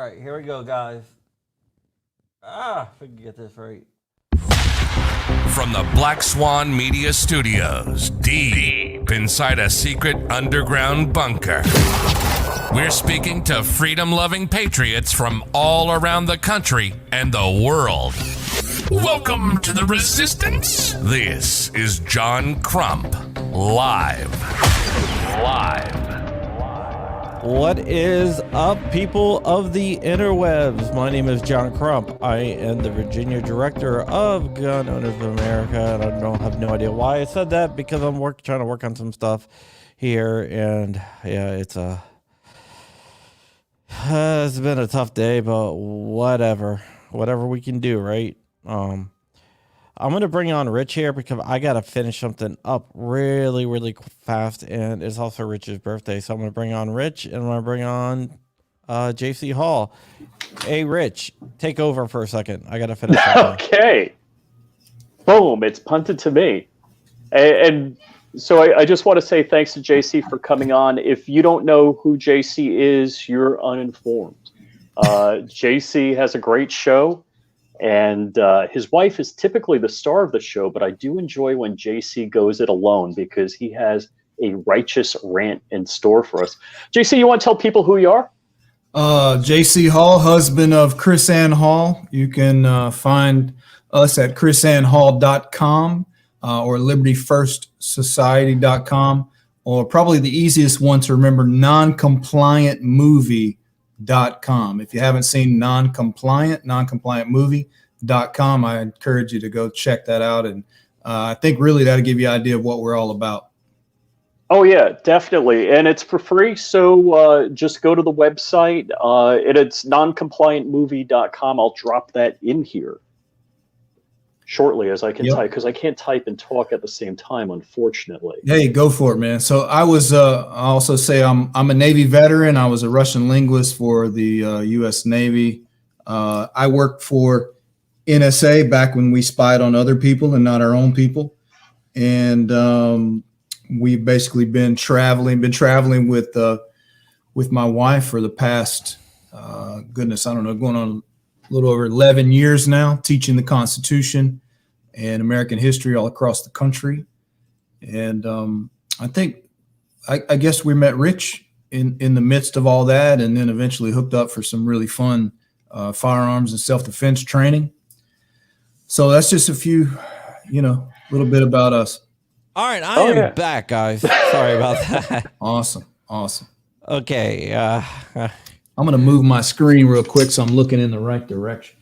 All right, here we go, guys. If we can get this right. From the Black Swan Media Studios, deep inside a secret underground bunker, we're speaking to freedom-loving patriots from all around the country and the world. Welcome to the Resistance. This is John Crump, live. What is up, people of the interwebs? My name is John Crump. I am the Virginia director of Gun Owners of America, and I have no idea why I said that, because I'm trying to work on some stuff here, and yeah, it's been a tough day, but whatever we can do, right? I'm going to bring on Rich here because I got to finish something up really fast, and it's also Rich's birthday. So I'm going to bring on Rich, and I'm going to bring on JC Hall. Hey, Rich, take over for a second. I got to finish something. Okay. Boom, it's punted to me. And so I just want to say thanks to JC for coming on. If you don't know who JC is, you're uninformed. JC has a great show. And his wife is typically the star of the show, but I do enjoy when JC goes it alone because he has a righteous rant in store for us. JC, you want to tell people who you are? JC Hall, husband of Chris Ann Hall. You can find us at chrisannhall.com or libertyfirstsociety.com, or probably the easiest one to remember, noncompliantmovie.com. If you haven't seen noncompliantmovie.com, I encourage you to go check that out. And I think really that'll give you an idea of what we're all about. Oh, yeah, definitely. And it's for free. So just go to the website. It's noncompliantmovie.com. I'll drop that in here shortly as I can type, because I can't type and talk at the same time, unfortunately. Hey, go for it, man. So I was, I also say I'm a Navy veteran. I was a Russian linguist for the U.S. Navy. I worked for NSA back when we spied on other people and not our own people. And we've basically been traveling with my wife for the past, goodness, I don't know, going on a little over 11 years now, teaching the Constitution and American history all across the country. And I guess we met Rich in the midst of all that, and then eventually hooked up for some really fun firearms and self-defense training. So that's just a few, a little bit about us. All right, I am back, guys. Sorry about that. Awesome. Okay. I'm going to move my screen real quick so I'm looking in the right direction.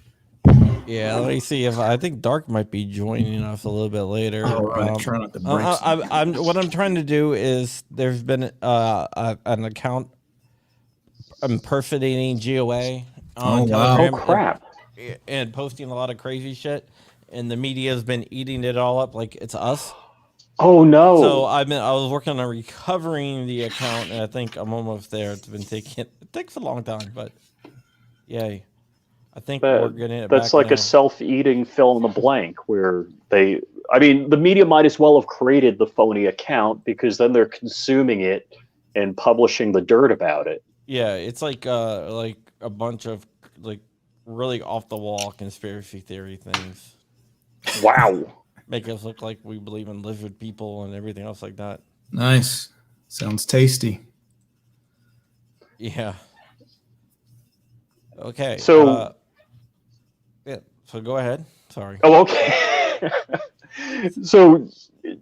Yeah, let me see if I think Dark might be joining us a little bit later. All right, try not to break what I'm trying to do is there's been an account impersonating GOA on Telegram. Oh, crap. And posting a lot of crazy shit, and the media has been eating it all up like it's us. Oh no! So I was working on recovering the account, and I think I'm almost there. It takes a long time, but yay! I think we're getting it. That's back like now. a self-eating fill in the blank, where the media might as well have created the phony account, because then they're consuming it and publishing the dirt about it. Yeah, it's like a bunch of like really off the wall conspiracy theory things. Wow. Make us look like we believe in lizard people and everything else like that. Nice. Sounds tasty. Yeah. Okay. So, So go ahead. Sorry. Oh, okay. So,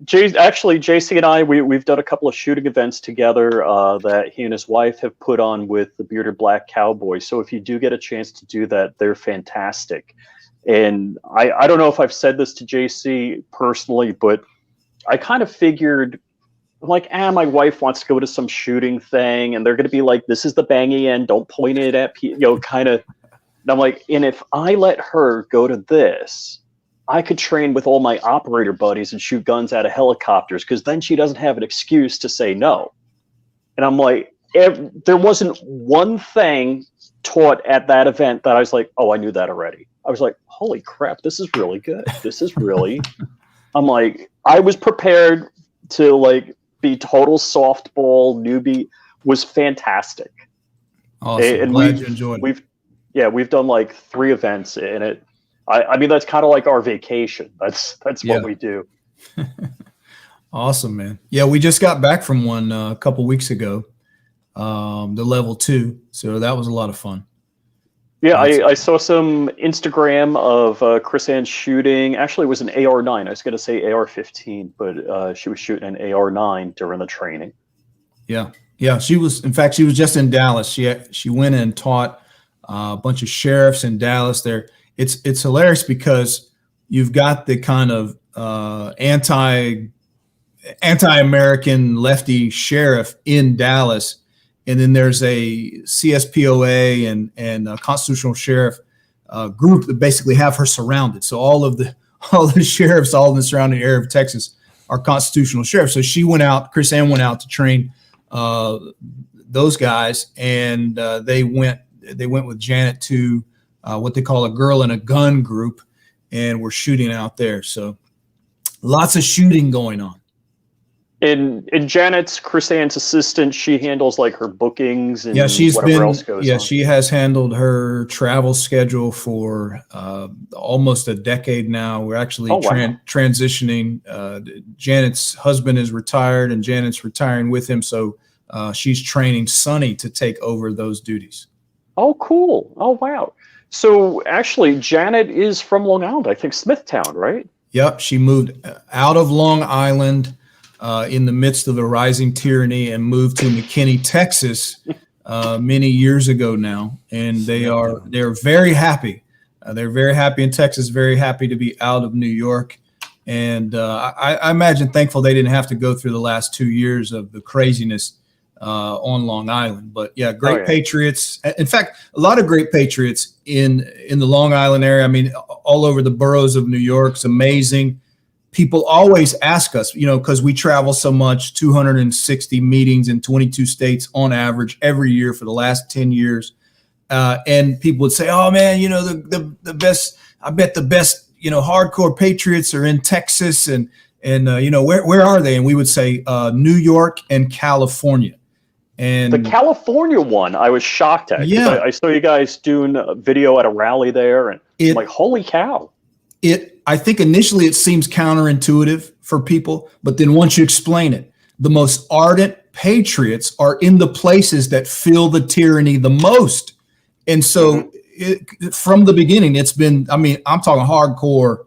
JC and I, we've done a couple of shooting events together that he and his wife have put on with the Bearded Black Cowboys. So if you do get a chance to do that, they're fantastic. And I don't know if I've said this to JC personally, but I kind of figured, like, my wife wants to go to some shooting thing, and they're going to be like, this is the bangy end, don't point it at people, kind of. And I'm like, and if I let her go to this, I could train with all my operator buddies and shoot guns out of helicopters, because then she doesn't have an excuse to say no. And I'm like, there wasn't one thing taught at that event that I was like, oh, I knew that already. I was like, holy crap, this is really good. This is really, I'm like, I was prepared to like be total softball newbie. Was fantastic. Awesome. And Glad you enjoyed it. Yeah, we've done like 3 events in it. I mean, that's kind of like our vacation. That's Yeah. what we do. Awesome, man. Yeah, we just got back from one a couple weeks ago, the level 2. So that was a lot of fun. Yeah, I saw some Instagram of Chris Ann shooting. Actually, it was an AR-9. I was going to say AR-15, but she was shooting an AR-9 during the training. Yeah. Yeah. She was just in Dallas. She went and taught a bunch of sheriffs in Dallas there. It's hilarious because you've got the kind of anti-American lefty sheriff in Dallas, and then there's a CSPOA and a constitutional sheriff group that basically have her surrounded. So all the sheriffs, all in the surrounding area of Texas, are constitutional sheriffs. So Chris Ann went out to train those guys, and they went with Janet to what they call a girl in a gun group, and we're shooting out there. So lots of shooting going on. In Janet's, Chris Ann's assistant, she handles like her bookings and whatever else goes on. She has handled her travel schedule for almost a decade now. We're actually transitioning. Janet's husband is retired, and Janet's retiring with him. So she's training Sonny to take over those duties. Oh, cool. Oh, wow. So actually, Janet is from Long Island, I think Smithtown, right? Yep. She moved out of Long Island in the midst of a rising tyranny and moved to McKinney, Texas, many years ago now. And they're very happy. They're very happy in Texas, very happy to be out of New York. And I imagine thankful they didn't have to go through the last 2 years of the craziness on Long Island. But yeah, great patriots. In fact, a lot of great patriots in the Long Island area. I mean, all over the boroughs of New York. It's amazing. People always ask us, because we travel so much, 260 meetings in 22 states on average every year for the last 10 years. And people would say, oh man, the best, I bet the best, hardcore patriots are in Texas and where are they? And we would say New York and California. And the California one, I was shocked at. Yeah. I saw you guys doing a video at a rally there, and I'm like, holy cow. I think initially it seems counterintuitive for people, but then once you explain it, the most ardent patriots are in the places that feel the tyranny the most. And so from the beginning, it's been, I'm talking hardcore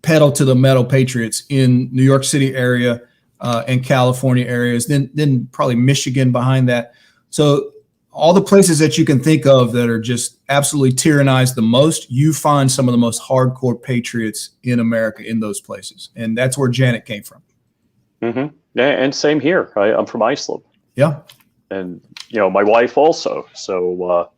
pedal to the metal patriots in New York City area and California areas, then probably Michigan behind that. So all the places that you can think of that are just absolutely tyrannized the most, you find some of the most hardcore patriots in America in those places. And that's where Janet came from. Mm-hmm. Yeah, and same here. I'm from Iceland. Yeah. And, my wife also. So,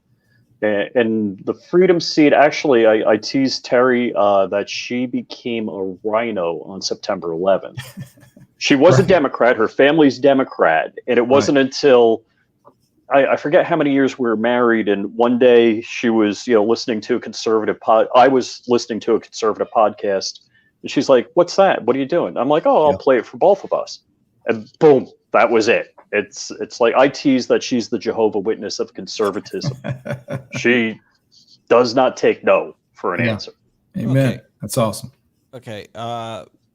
and the Freedom Seat, actually, I teased Terry that she became a rhino on September 11th. She was a Democrat. Her family's Democrat. And it wasn't until... I forget how many years we were married, and one day she was, listening to a conservative I was listening to a conservative podcast, and she's like, "What's that? What are you doing?" I'm like, "Oh, I'll play it for both of us," and boom, that was it. It's like I tease that she's the Jehovah's Witness of conservatism. She does not take no for an answer. Amen. Okay. That's awesome. Okay,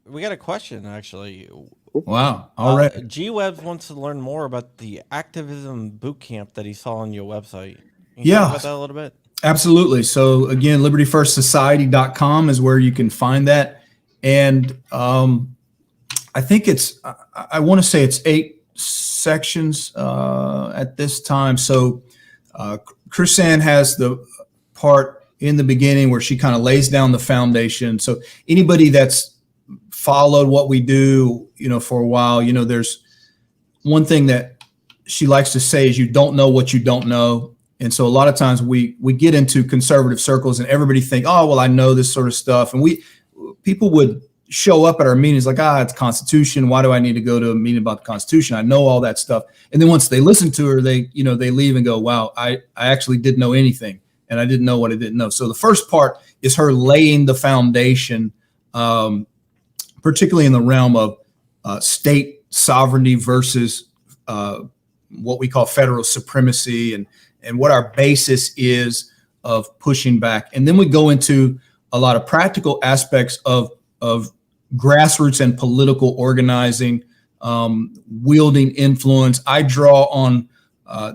we got a question actually. Wow. All right. G-Webs wants to learn more about the activism boot camp that he saw on your website. Can Yeah. talk about that a little bit? Absolutely. So again, libertyfirstsociety.com is where you can find that. And I think I want to say it's 8 sections at this time. So Chris Ann has the part in the beginning where she kind of lays down the foundation. So anybody that's followed what we do, for a while, there's one thing that she likes to say is you don't know what you don't know. And so a lot of times we get into conservative circles and everybody think, oh, well, I know this sort of stuff. And people would show up at our meetings like, it's Constitution. Why do I need to go to a meeting about the Constitution? I know all that stuff. And then once they listen to her, they leave and go, wow, I actually didn't know anything. And I didn't know what I didn't know. So the first part is her laying the foundation, particularly in the realm of state sovereignty versus what we call federal supremacy and what our basis is of pushing back. And then we go into a lot of practical aspects of grassroots and political organizing, wielding influence. I draw on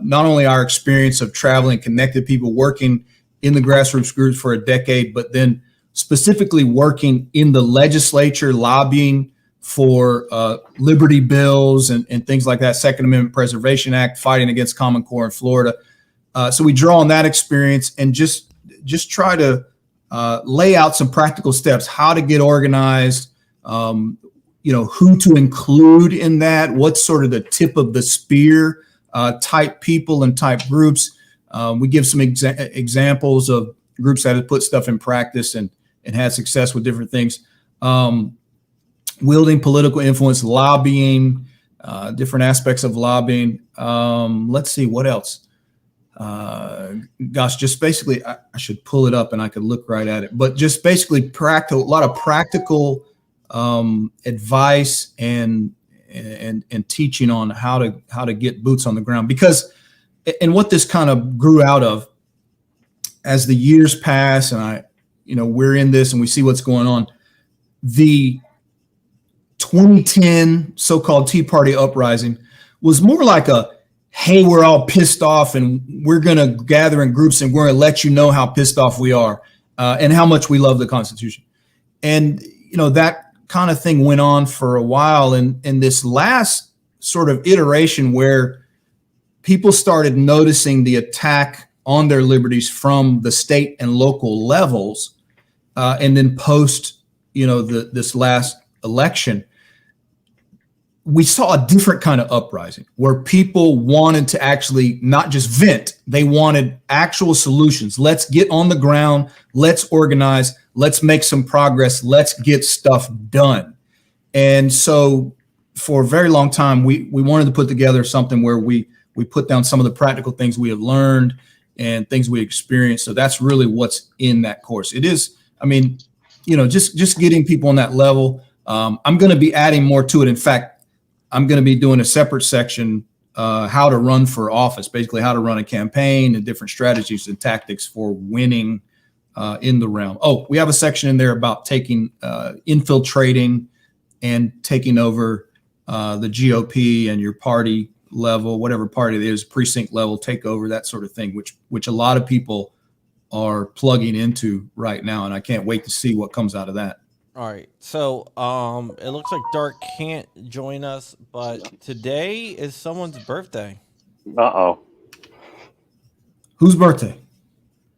not only our experience of traveling, connected people, working in the grassroots groups for a decade, but then specifically working in the legislature, lobbying for liberty bills and things like that, Second Amendment Preservation Act, fighting against Common Core in Florida. So we draw on that experience and just try to lay out some practical steps, how to get organized, who to include in that, what's sort of the tip of the spear type people and type groups. We give some examples of groups that have put stuff in practice and had success with different things. Wielding political influence, lobbying, different aspects of lobbying. Let's see, what else? Just basically, I should pull it up and I could look right at it. But just basically a lot of practical advice and teaching on how to get boots on the ground. Because, and what this kind of grew out of as the years pass, and we're in this and we see what's going on. The 2010 so-called Tea Party uprising was more like hey, we're all pissed off and we're going to gather in groups and we're going to let you know how pissed off we are and how much we love the Constitution. And, that kind of thing went on for a while. And this last sort of iteration where people started noticing the attack on their liberties from the state and local levels, and then post, this last election, we saw a different kind of uprising where people wanted to actually not just vent, they wanted actual solutions. Let's get on the ground, let's organize, let's make some progress, let's get stuff done. And so for a very long time, we wanted to put together something where we put down some of the practical things we have learned and things we experienced. So that's really what's in that course. It is, just getting people on that level. I'm going to be adding more to it. In fact, I'm going to be doing a separate section, how to run for office, basically how to run a campaign and different strategies and tactics for winning in the realm. Oh, we have a section in there about infiltrating and taking over the GOP and your party level, whatever party it is, precinct level takeover, that sort of thing, which a lot of people are plugging into right now. And I can't wait to see what comes out of that. All right, so it looks like Dark can't join us, but today is someone's birthday. Uh-oh. Whose birthday?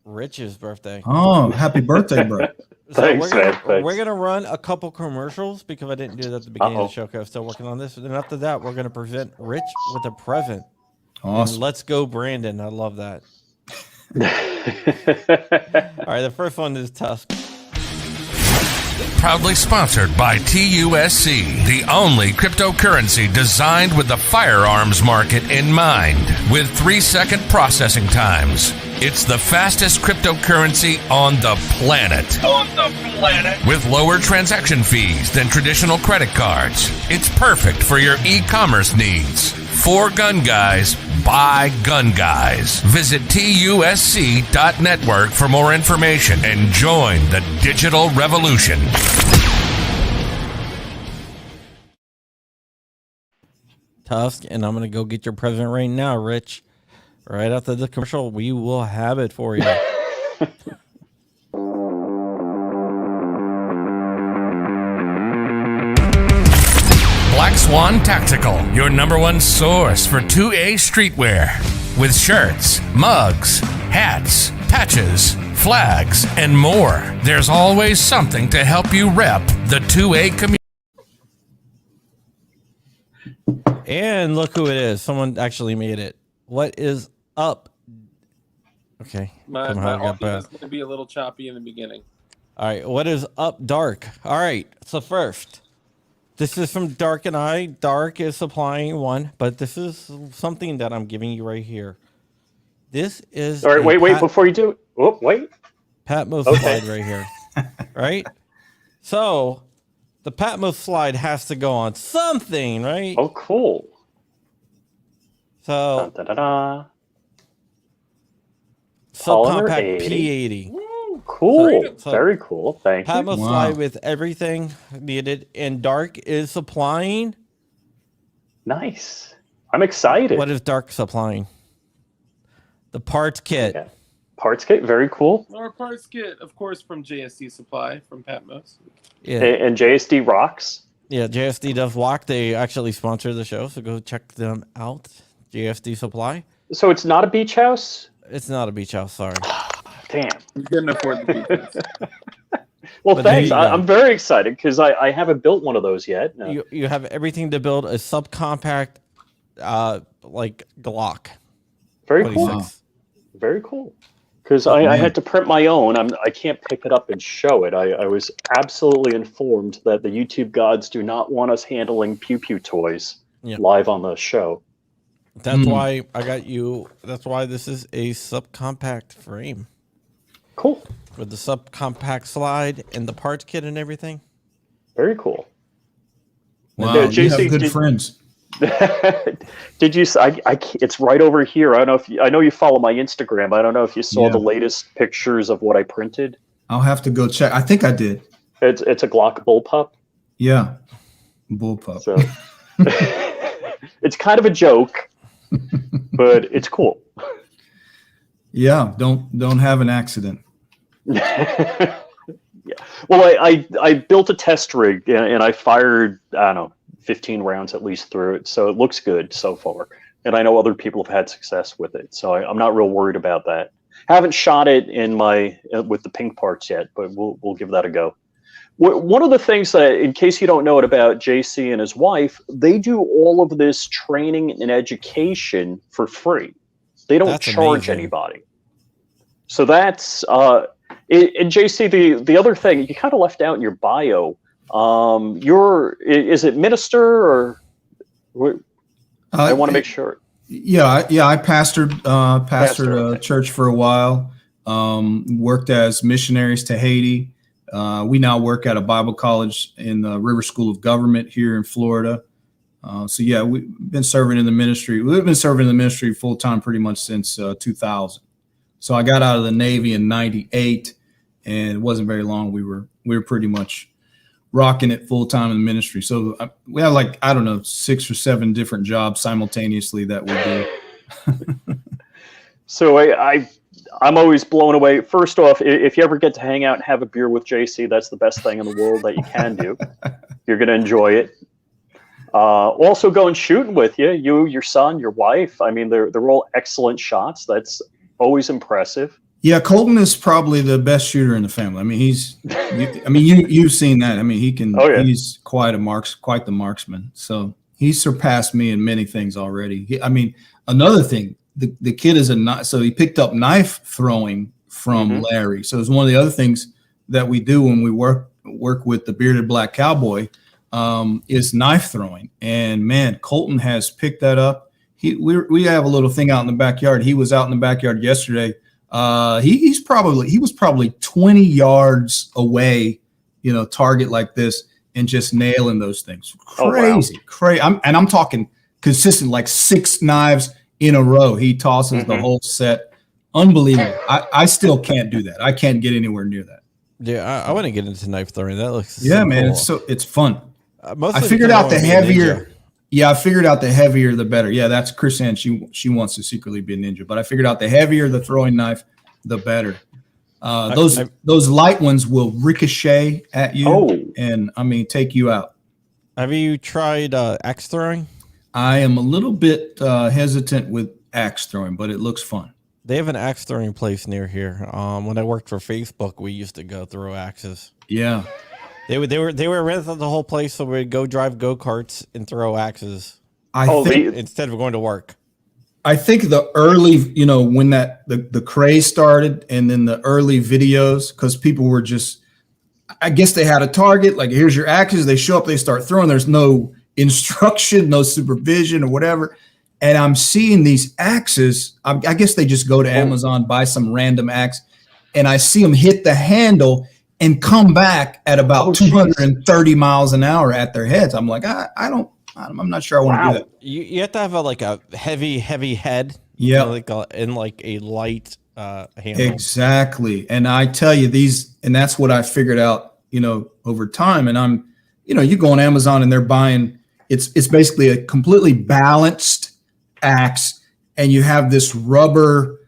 Rich's birthday. Oh, happy birthday, bro. So Thanks, man. Thanks. We're gonna run a couple commercials because I didn't do that at the beginning of the show because I was still working on this. And then after that, we're gonna present Rich with a present. Awesome. And let's go, Brandon. I love that. All right, the first one is Tusk. Proudly sponsored by TUSC, the only cryptocurrency designed with the firearms market in mind, with 3-second processing times. It's the fastest cryptocurrency on the planet. With lower transaction fees than traditional credit cards. It's perfect for your e-commerce needs. For gun guys, by gun guys. Visit TUSC.network for more information and join the digital revolution. Tusk, and I'm gonna go get your present right now, Rich. Right after the commercial, we will have it for you. Black Swan Tactical, your #1 source for 2A streetwear. With shirts, mugs, hats, patches, flags, and more. There's always something to help you rep the 2A community. And look who it is. Someone actually made it. What is up? Okay. My audio is going to be a little choppy in the beginning. All right. What is up, Dark? All right. So first, this is from Dark and I. Dark is supplying one, but this is something that I'm giving you right here. This is... All right, wait, before you do it. Oh, wait. Patmos slide right here. Right? So, the Patmos slide has to go on something, right? Oh, cool. So... Polymer Subcompact 80. P80. Woo! Cool. So- Very cool. Thank you. Patmos Wow. slide with everything needed, and Dark is supplying. Nice. I'm excited. What is Dark supplying? The parts kit. Okay. Parts kit, very cool. Our parts kit, of course, from JSD Supply from Patmos. Yeah, And JSD rocks. yeah. JSD does walk. They actually sponsor the show, so go check them out. JSD Supply. So it's not a beach house? It's not a beach house. Sorry. Damn. We couldn't afford the defense. Well, But there thanks. you go. I'm very excited because I haven't built one of those yet. No. You have everything to build a subcompact, like Glock. Very 26. cool. Very cool. Because I had to print my own. I can't pick it up and show it. I was absolutely informed that the YouTube gods do not want us handling pew pew toys Yeah. live on the show. That's why I got you. That's why this is a subcompact frame Cool. with the subcompact slide and the parts kit and everything. Very cool. Wow, Yeah, you JC, have good did- friends. Did you? It's right over here. I don't know if I know you follow my Instagram. I don't know if you saw Yeah. the latest pictures of what I printed. I'll have to go check. I think I did. It's a Glock bullpup. Yeah, bullpup. So it's kind of a joke, but it's cool. Yeah, don't have an accident. Yeah. Well, I built a test rig and I fired, I don't know, 15 rounds at least through it. So it looks good so far. And I know other people have had success with it. So I'm not real worried about that. Haven't shot it in with the pink parts yet, but we'll give that a go. One of the things that, in case you don't know it about JC and his wife, they do all of this training and education for free. They don't That's charge amazing. anybody. So that's and JC, the other thing you kind of left out in your bio, is it minister or I want to make sure. Yeah, I pastored Pastor, a okay. church for a while. Worked as missionaries to Haiti. We now work at a Bible college in the River School of Government here in Florida. So yeah, we've been serving in the ministry. We've been serving in the ministry full time pretty much since 2000. So I got out of the Navy in '98, and it wasn't very long. We were pretty much rocking it full time in the ministry. So we have like, I don't know, 6 or 7 different jobs simultaneously that we do. So I'm always blown away. First off, if you ever get to hang out and have a beer with JC, that's the best thing in the world that you can do. You're going to enjoy it. Also going shooting with you, your son, your wife. I mean, they're all excellent shots. That's always impressive. Yeah, Colton is probably the best shooter in the family. I mean, you've seen that. I mean, he can. Oh, yeah. He's quite the marksman. So he's surpassed me in many things already. Another thing, the kid is so he picked up knife throwing from Larry. So it's one of the other things that we do when we work with the bearded black cowboy is knife throwing. And man, Colton has picked that up. We have a little thing out in the backyard. He was out in the backyard yesterday. He was probably 20 yards away, target like this, and just nailing those things. Crazy, crazy. I'm talking consistent, like 6 knives in a row. He tosses the whole set. Unbelievable. I still can't do that. I can't get anywhere near that. Yeah, I want to get into knife throwing. That looks Man. cool. It's fun. Mostly I figured because out the wanna be a heavier. ninja. Yeah, I figured out the heavier the better. Yeah, that's Chris Ann. She wants to secretly be a ninja, but I figured out the heavier the throwing knife, the better. Those light ones will ricochet at you and take you out. Have you tried axe throwing? I am a little bit hesitant with axe throwing, but it looks fun. They have an axe throwing place near here. When I worked for Facebook, we used to go throw axes. Yeah. They were renting the whole place, so we'd go drive go-karts and throw axes I think instead of going to work. I think the early, when the craze started, and then the early videos, because people were just, I guess they had a target, like here's your axes. They show up, they start throwing. There's no instruction, no supervision or whatever. And I'm seeing these axes. I guess they just go to Amazon, buy some random axe, and I see them hit the handle and come back at about 230 miles an hour at their heads. I'm like, I'm not sure I want to do that. You have to have a heavy head. Yeah. And a light handle. Exactly. And I tell you and that's what I figured out, over time. And you go on Amazon and they're buying, it's basically a completely balanced axe, and you have this rubber,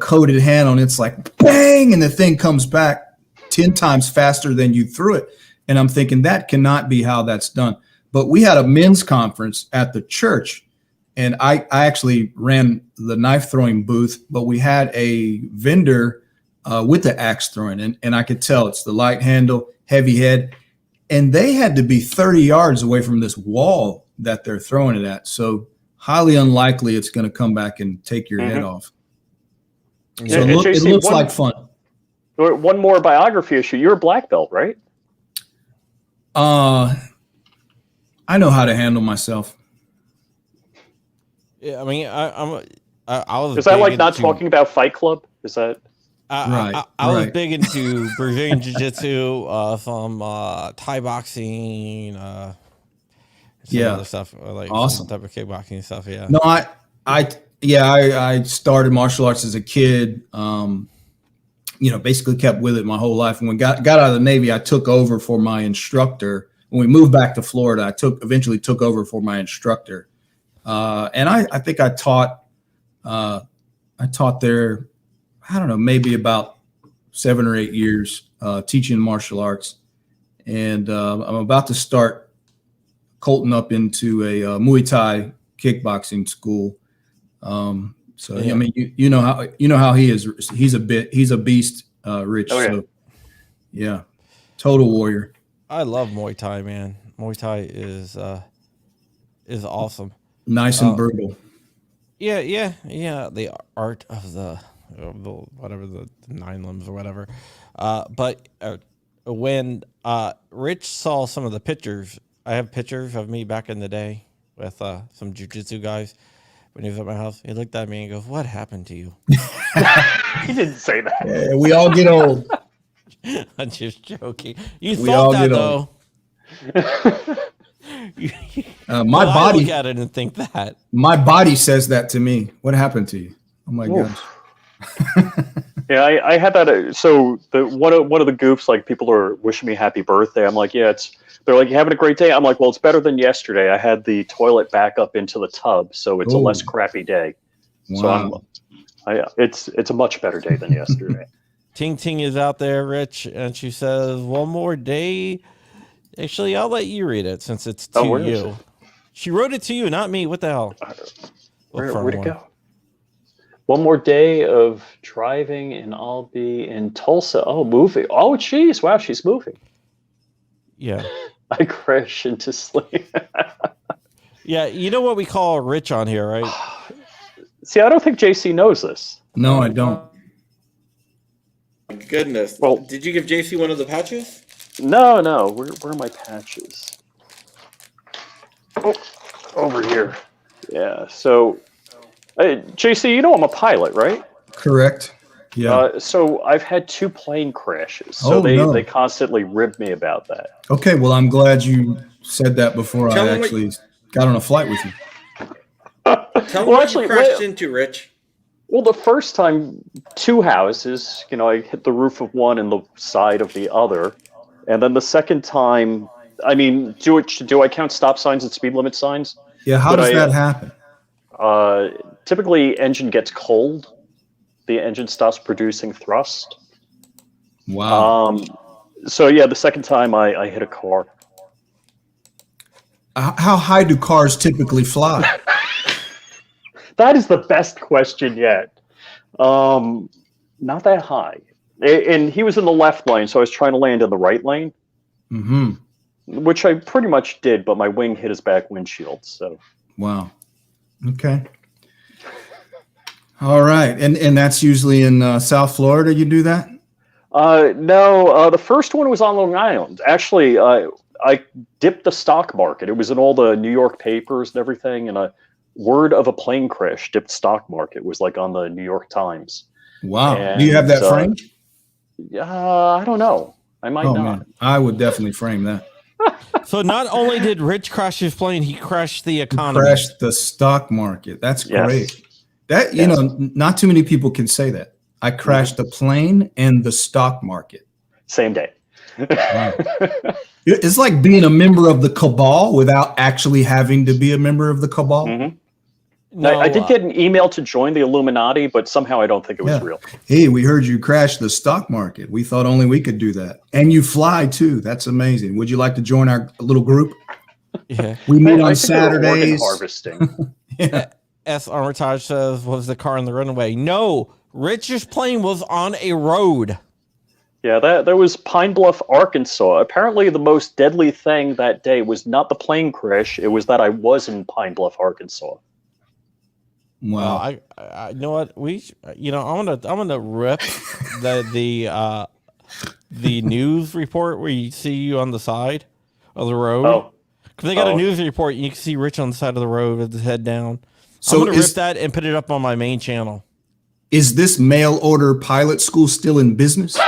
coated handle, and it's like bang, and the thing comes back 10 times faster than you threw it. And I'm thinking that cannot be how that's done. But we had a men's conference at the church, and I actually ran the knife throwing booth, but we had a vendor with the axe throwing, and I could tell it's the light handle, heavy head, and they had to be 30 yards away from this wall that they're throwing it at. So highly unlikely it's going to come back and take your head off. So it looks like fun. One more biography issue. You're a black belt, right? I know how to handle myself. Yeah, I mean, I was. Is that like not talking about Fight Club? Is that? I was big into Brazilian Jiu-Jitsu, some Thai boxing, some other stuff, like awesome some type of kickboxing stuff. Yeah. No, I started martial arts as a kid. Basically kept with it my whole life. And when got out of the Navy, I took over for my instructor. When we moved back to Florida, I eventually took over for my instructor. And I think I taught there, I don't know, maybe about 7 or 8 years teaching martial arts. And I'm about to start Colton up into a Muay Thai kickboxing school. So yeah. I mean, you know how he is. He's a beast, Rich. Oh, yeah. So yeah, total warrior. I love Muay Thai, man. Muay Thai is awesome. Nice and brutal. Yeah. The art of the whatever, the 9 limbs or whatever. But when Rich saw some of the pictures, I have pictures of me back in the day with some jiu-jitsu guys. When he was at my house, he looked at me and goes, "What happened to you?" He didn't say that. Yeah, we all get old. I'm just joking. You thought that though. My body. I look at it and think that. My body says that to me. What happened to you? Oh my gosh. Yeah, I had that. So one of the goofs, like people are wishing me happy birthday. I'm like, yeah, they're like, you having a great day? I'm like, well, it's better than yesterday. I had the toilet back up into the tub, so it's a less crappy day. Wow. So it's a much better day than yesterday. Ting Ting is out there, Rich, and she says, "One more day." Actually, I'll let you read it since it's to you. She wrote it to you, not me. What the hell? Where'd it go? One more day of driving, and I'll be in Tulsa. Oh, moving. Oh, geez. Wow, she's moving. Yeah. I crash into sleep. Yeah, you know what we call Rich on here, right? See, I don't think JC knows this. No, I don't. Goodness. Well, did you give JC one of the patches? No. Where are my patches? Oh, over here. Yeah. So, JC, you know I'm a pilot, right? Correct. Yeah. So I've had 2 plane crashes. So they constantly rib me about that. Okay. Well, I'm glad you said that before I actually got on a flight with you. Tell me what you crashed into, Rich. Well, the first time, 2 houses. I hit the roof of one and the side of the other. And then the second time, I mean, do I count stop signs and speed limit signs? Yeah. How does that happen? Typically, engine gets cold. The engine stops producing thrust. Wow. So yeah, the second time I hit a car. How high do cars typically fly? That is the best question yet. Not that high. And he was in the left lane, so I was trying to land in the right lane. Mm-hmm. Which I pretty much did, but my wing hit his back windshield. So. Wow. Okay. All right, and that's usually in South Florida. You do that? No. The first one was on Long Island. Actually, I dipped the stock market. It was in all the New York papers and everything, and a word of a plane crash dipped stock market was like on the New York Times. Wow. And, do you have that framed? I don't know. I might not. Man. I would definitely frame that. So not only did Rich crash his plane, he crashed the economy. Crashed the stock market. That's great. That, you know, not too many people can say that. I crashed the plane and the stock market. Same day. Wow. It's like being a member of the cabal without actually having to be a member of the cabal. Mm-hmm. No, I did get an email to join the Illuminati, but somehow I don't think it was real. Hey, we heard you crashed the stock market. We thought only we could do that. And you fly too. That's amazing. Would you like to join our little group? Yeah. We meet I on think they were organ Saturdays. harvesting. Yeah. S. Armitage says, was the car on the runway? No, Rich's plane was on a road. Yeah, that was Pine Bluff, Arkansas. Apparently, the most deadly thing that day was not the plane crash; it was that I was in Pine Bluff, Arkansas. Wow. I you know what I'm gonna rip the news report where you see you on the side of the road. Oh, Because they got a news report, and you can see Rich on the side of the road with his head down. So I'm gonna rip that and put it up on my main channel. Is this mail order pilot school still in business?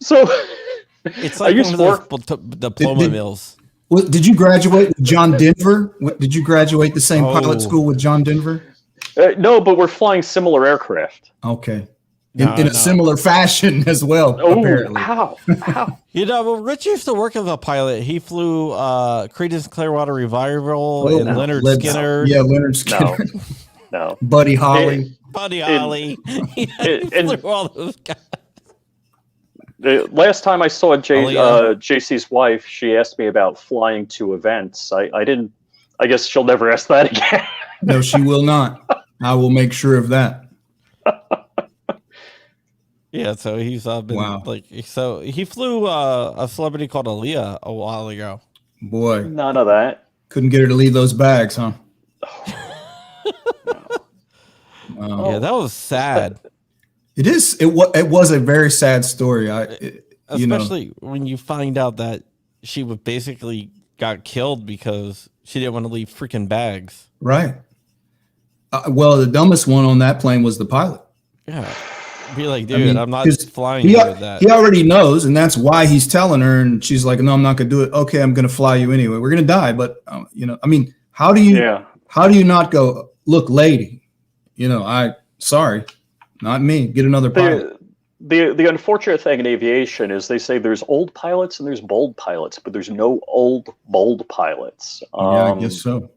so It's like one of those diploma mills. Well, did you graduate with John Denver? Did you graduate the same pilot school with John Denver? no, but we're flying similar aircraft. Okay. In a similar fashion as well, apparently. How? You know, well, Rich used to work as a pilot. He flew Creedence Clearwater Revival and Leonard Skinner. Yeah, Leonard Skinner. No. Buddy Holly. Buddy Holly. He flew all those guys. Last time I saw JC's wife, she asked me about flying to events. I didn't. I guess she'll never ask that again. No, she will not. I will make sure of that. Yeah, so he's been so he flew a celebrity called Aaliyah a while ago. Boy, none of that. Couldn't get her to leave those bags, huh? Yeah, that was sad. It is. It was a very sad story. Especially when you find out that she was basically got killed because she didn't want to leave freaking bags. Right. Well, the dumbest one on that plane was the pilot. Yeah. Be like, dude, I'm not flying you with that. He already knows, and that's why he's telling her. And she's like, "No, I'm not going to do it. Okay, I'm going to fly you anyway. We're going to die." But I mean, how do you not go? Look, lady, sorry, not me. Get another pilot. The unfortunate thing in aviation is they say there's old pilots and there's bold pilots, but there's no old, bold pilots. Yeah, I guess so.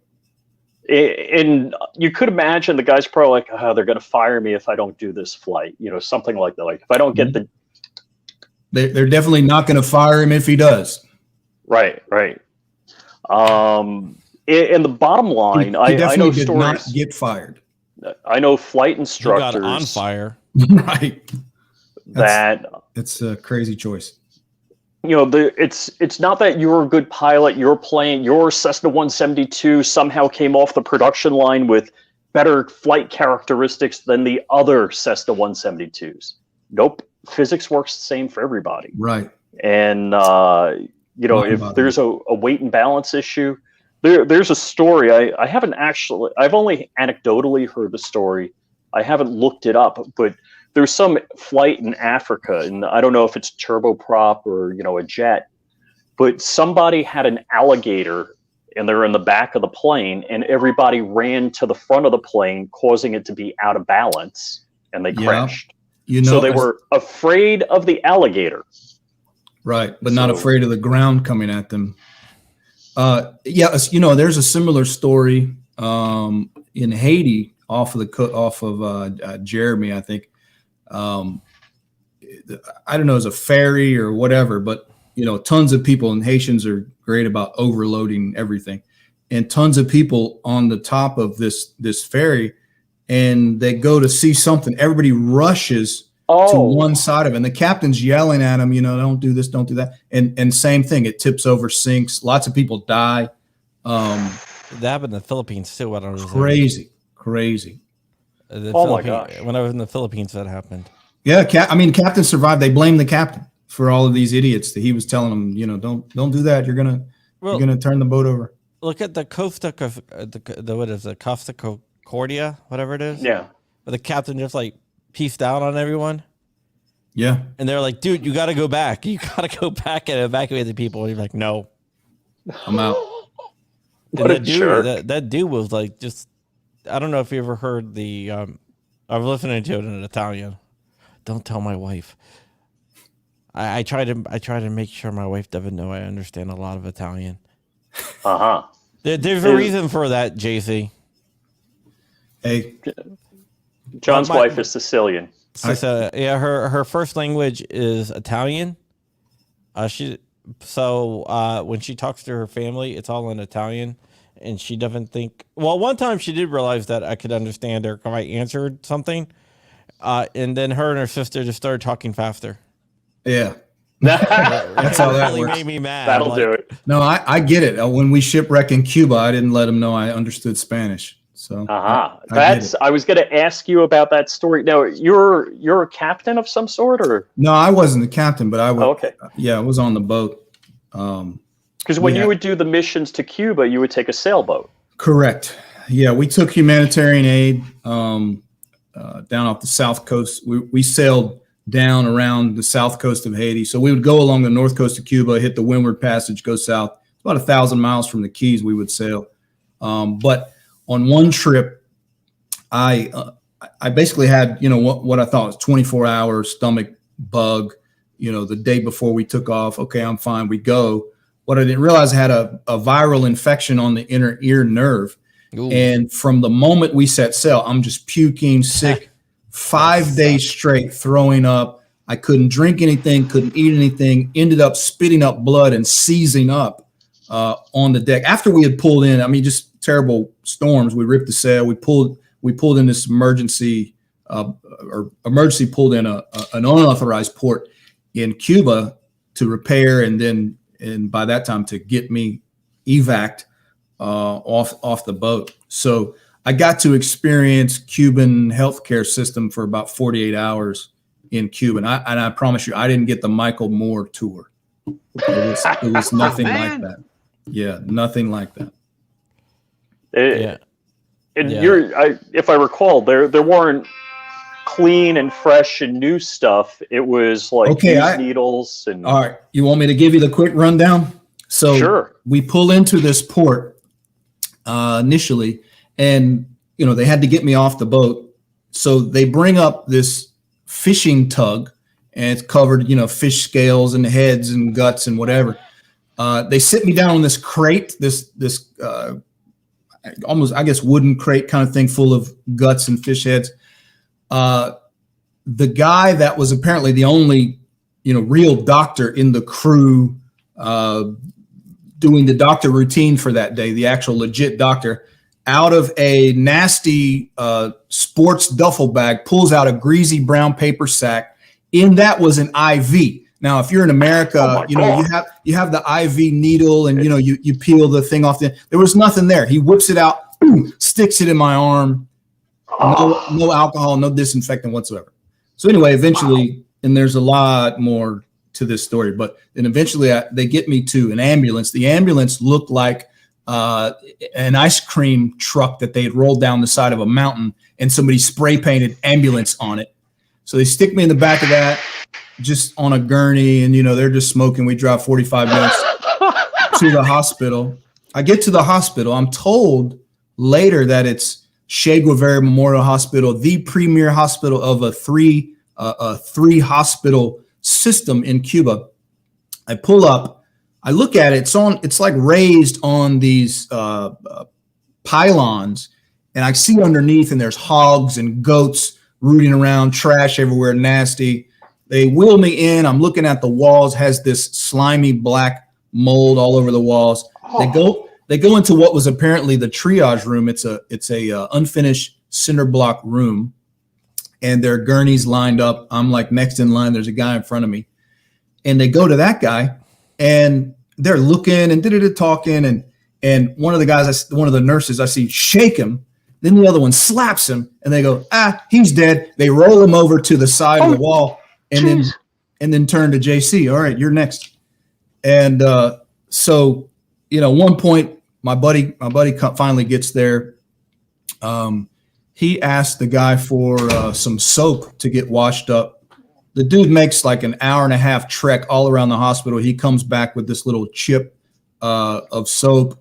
And you could imagine the guy's probably like, oh, they're going to fire me if I don't do this flight, something like that. Like if I don't get they're definitely not going to fire him if he does. Right. And the bottom line, I know did stories. Not get fired. I know flight instructors got on fire. Right. It's a crazy choice. It's not that you're a good pilot. Your Cessna 172 somehow came off the production line with better flight characteristics than the other Cessna 172s. Nope. Physics works the same for everybody. Right. And, if there's a weight and balance issue, there's a story. I've only anecdotally heard the story. I haven't looked it up, but there's some flight in Africa, and I don't know if it's turboprop or, a jet, but somebody had an alligator and they're in the back of the plane and everybody ran to the front of the plane, causing it to be out of balance, and they crashed. So they were afraid of the alligator. Right, but not afraid of the ground coming at them. There's a similar story in Haiti off of Jeremy, I think. I don't know, as a ferry or whatever, but tons of people, and Haitians are great about overloading everything, and tons of people on the top of this ferry, and they go to see something. Everybody rushes to one side of it, and the captain's yelling at them, don't do this, don't do that, and same thing, it tips over, sinks. Lots of people die. That happened in the Philippines too. What I was crazy. My gosh! When I was in the Philippines, that happened. Yeah, captain survived. They blame the captain for all of these idiots that he was telling them. Don't do that. You're gonna turn the boat over. Look at the Costa, what is it, Costa Concordia, whatever it is. Yeah. But the captain just peaced out on everyone. Yeah. And they're like, dude, you got to go back. You got to go back and evacuate the people. And he's like, no, I'm out. And What a that dude, jerk. that dude was like just. I don't know if you ever heard the. I was listening to it in Italian. Don't tell my wife. I try to make sure my wife doesn't know I understand a lot of Italian. Uh-huh. There's a reason for that, JC. Hey, John's My- wife is Sicilian. She said, yeah, her first language is Italian. When she talks to her family, it's all in Italian, and she doesn't think. Well, one time she did realize that I could understand her if I answered something, and then her and her sister just started talking faster. yeah. That's how that really works. made me mad. That'll Like, do it. No, I get it. When we shipwrecked in Cuba, I didn't let them know I understood Spanish. So Uh-huh. I get it. I was going to ask you about that story. Now, you're a captain of some sort, or? No, I wasn't the captain, but I was. Oh, okay. Yeah, I was on the boat. Because when you would do the missions to Cuba, you would take a sailboat. Correct. Yeah, we took humanitarian aid down off the south coast. We sailed down around the south coast of Haiti. So we would go along the north coast of Cuba, hit the Windward Passage, go south. About 1,000 miles from the Keys, we would sail. But on one trip, I basically had what I thought was 24-hour stomach bug. The day before we took off. Okay, I'm fine. We go. What I didn't realize, I had a viral infection on the inner ear nerve. ooh. And from the moment we set sail, I'm just puking, sick, 5 days straight, throwing up. I couldn't drink anything, couldn't eat anything, ended up spitting up blood and seizing up on the deck. After we had pulled in, I mean, just terrible storms. We ripped the sail. We pulled in this emergency pulled in an unauthorized port in Cuba to repair, and by that time to get me evac'd off the boat. So I got to experience Cuban healthcare system for about 48 hours in Cuba. And I promise you, I didn't get the Michael Moore tour. It was nothing like that. Yeah, nothing like that. Yeah. And Yeah. if I recall, there weren't clean and fresh and new stuff. It was like used needles and. All right, you want me to give you the quick rundown? So Sure. We pull into this port initially, and they had to get me off the boat. So they bring up this fishing tug, and it's covered, fish scales and heads and guts and whatever. They sit me down on this crate, this almost, I guess, wooden crate kind of thing full of guts and fish heads. The guy that was apparently the only, real doctor in the crew doing the doctor routine for that day, the actual legit doctor, out of a nasty sports duffel bag, pulls out a greasy brown paper sack. In that was an IV. Now, if you're in America, you have the IV needle, and you peel the thing off. There was nothing there. He whips it out, sticks it in my arm. No alcohol, no disinfectant whatsoever. So anyway, eventually, and there's a lot more to this story, but then eventually they get me to an ambulance. The ambulance looked like an ice cream truck that they had rolled down the side of a mountain, and somebody spray painted ambulance on it. So they stick me in the back of that, just on a gurney, and they're just smoking. We drive 45 minutes to the hospital. I get to the hospital. I'm told later that it's Che Guevara Memorial Hospital, the premier hospital of a three hospital system in Cuba. I pull up, I look at it. It's like raised on these pylons, and I see underneath, and there's hogs and goats rooting around, trash everywhere, nasty. They wheel me in. I'm looking at the walls, has this slimy black mold all over the walls. They go into what was apparently the triage room. It's a unfinished cinder block room, and there are gurneys lined up. I'm like next in line. There's a guy in front of me, and they go to that guy, and they're looking and talking, and one of the nurses I see shake him. Then the other one slaps him, and they go, he's dead. They roll him over to the side of the wall, and then turn to JC. All right, you're next. And so, one point, my buddy finally gets there. He asked the guy for some soap to get washed up. The dude makes like an hour and a half trek all around the hospital. He comes back with this little chip of soap.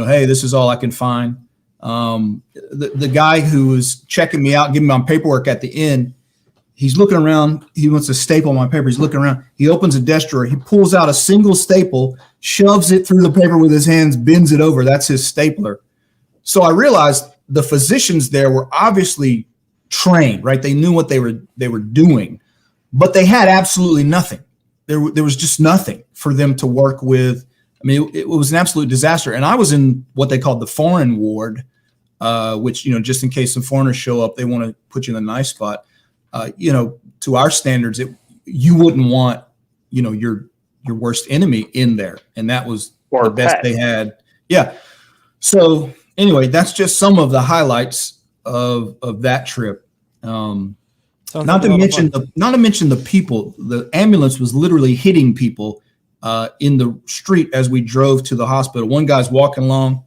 hey, this is all I can find. The guy who was checking me out, giving me my paperwork at the end, he's looking around. He wants to staple my paper. He's looking around. He opens a desk drawer. He pulls out a single staple, shoves it through the paper with his hands, bends it over. That's his stapler. So I realized the physicians there were obviously trained, right? They knew what they were doing, but they had absolutely nothing. There was just nothing for them to work with. I mean, it was an absolute disaster. And I was in what they called the foreign ward, which, just in case some foreigners show up, they want to put you in a nice spot. To our standards, you wouldn't want, your worst enemy in there. And that was or the best they had. Yeah. So anyway, that's just some of the highlights of that trip. Not to mention the people. The ambulance was literally hitting people in the street as we drove to the hospital. One guy's walking along,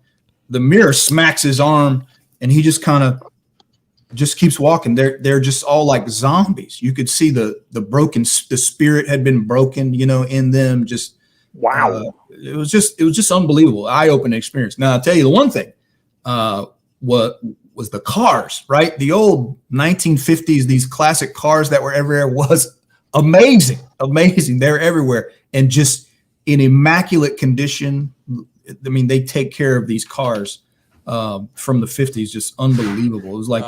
the mirror smacks his arm, and he just kind of keeps walking. They're just all like zombies. You could see the spirit had been broken, in them. Just wow. It was just unbelievable. Eye-opening experience. Now I'll tell you the one thing. What was the cars, right? The old 1950s, these classic cars that were everywhere was amazing. They're everywhere and just in immaculate condition. I mean, they take care of these cars from the 50s, just unbelievable. It was like,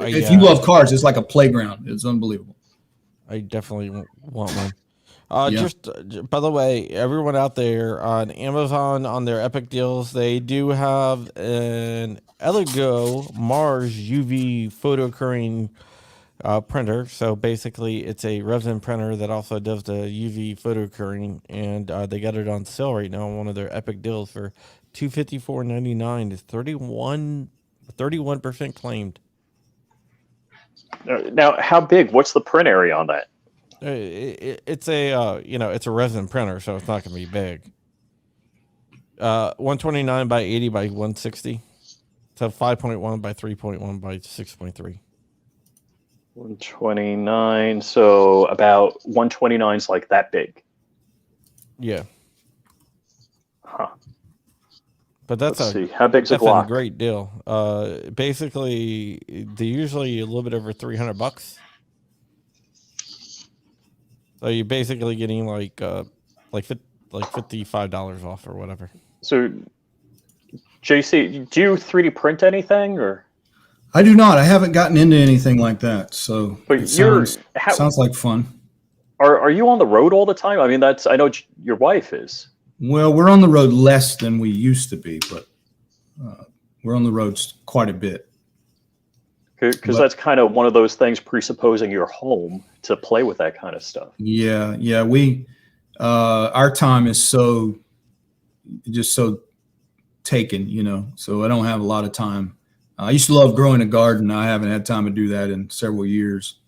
if you love cars, it's like a playground. It's unbelievable. I definitely want one. Just by the way, everyone out there on Amazon on their Epic deals, they do have an Elegoo Mars UV photocurring printer. So basically, it's a resin printer that also does the UV photocurring, and they got it on sale right now on one of their Epic deals for $254.99. It's 31% claimed. Now, how big? What's the print area on that? It's a it's a resin printer, so it's not going to be big. 129 by 80 by 160. So 5.1 by 3.1 by 6.3. 129. So about 129 is like that big. Yeah. Huh. But that's Let's see. How big's a Glock? A great deal. Basically, they're usually a little bit over $300. So you're basically getting like $55 off or whatever. So, JC, do you 3D print anything or? I do not. I haven't gotten into anything like that. So, but it sounds like fun. Are you on the road all the time? I mean, I know your wife is. Well, we're on the road less than we used to be, but we're on the roads quite a bit. Because that's kind of one of those things presupposing you're home to play with that kind of stuff. Yeah. We, our time is so taken, so I don't have a lot of time. I used to love growing a garden. I haven't had time to do that in several years.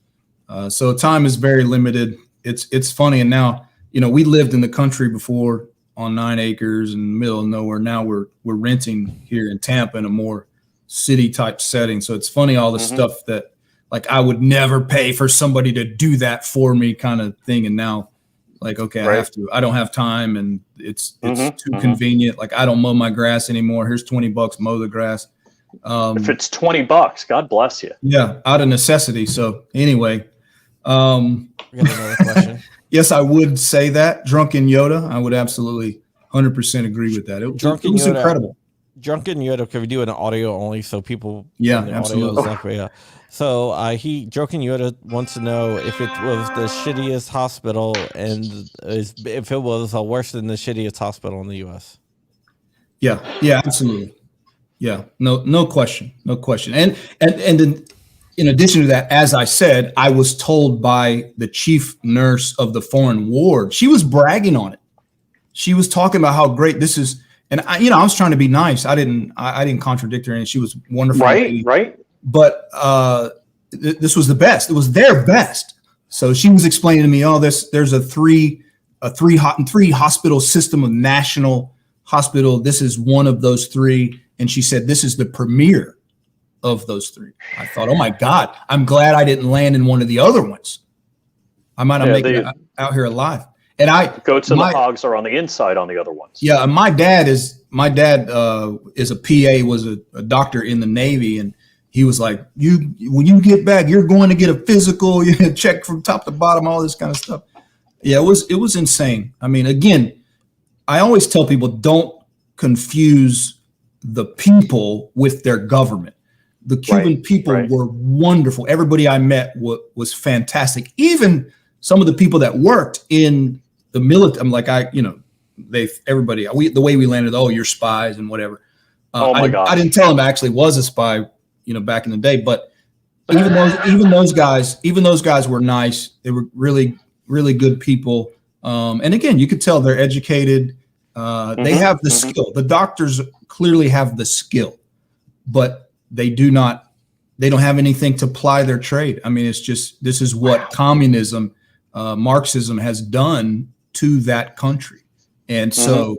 So time is very limited. It's funny. And now, we lived in the country before on 9 acres in the middle of nowhere. Now we're renting here in Tampa in a more city type setting. So it's funny, all the stuff that like I would never pay for somebody to do that for me kind of thing. And now like, okay, I have to, I don't have time and it's too convenient. Like I don't mow my grass anymore. Here's $20, mow the grass. If it's $20, God bless you. Yeah. Out of necessity. So anyway, We got another question. yes, I would say that Drunken Yoda. I would absolutely 100% agree with that. It was incredible. Drunken Yoda, could we do an audio only so people? Yeah, absolutely. So Drunken Yoda wants to know if it was the shittiest hospital and if it was worse than the shittiest hospital in the U.S. Yeah, absolutely. Yeah, no question. And in addition to that, as I said, I was told by the chief nurse of the foreign ward, she was bragging on it. She was talking about how great this is. And I was trying to be nice. I didn't contradict her, and she was wonderful. Right. But this was the best. It was their best. So she was explaining to me, there's a three hospital system of national hospital. This is one of those three, and she said this is the premier of those three. I thought, oh my God, I'm glad I didn't land in one of the other ones. I might not make it out here alive. And goats and the hogs are on the inside on the other ones. Yeah, my dad is my dad is a PA, was a doctor in the Navy, and he was like, when you get back, you're going to get a physical, you check from top to bottom, all this kind of stuff. Yeah, it was insane. I mean, again, I always tell people, don't confuse the people with their government. The Cuban people were wonderful. Everybody I met was fantastic. Even some of the people that worked in the military, I'm like, the way we landed, oh, you're spies and whatever. I didn't tell them I actually was a spy, back in the day. But even those guys were nice. They were really, really good people. And again, you could tell they're educated. They have the skill. The doctors clearly have the skill, but they don't have anything to ply their trade. I mean, this is what communism, Marxism has done to that country. And so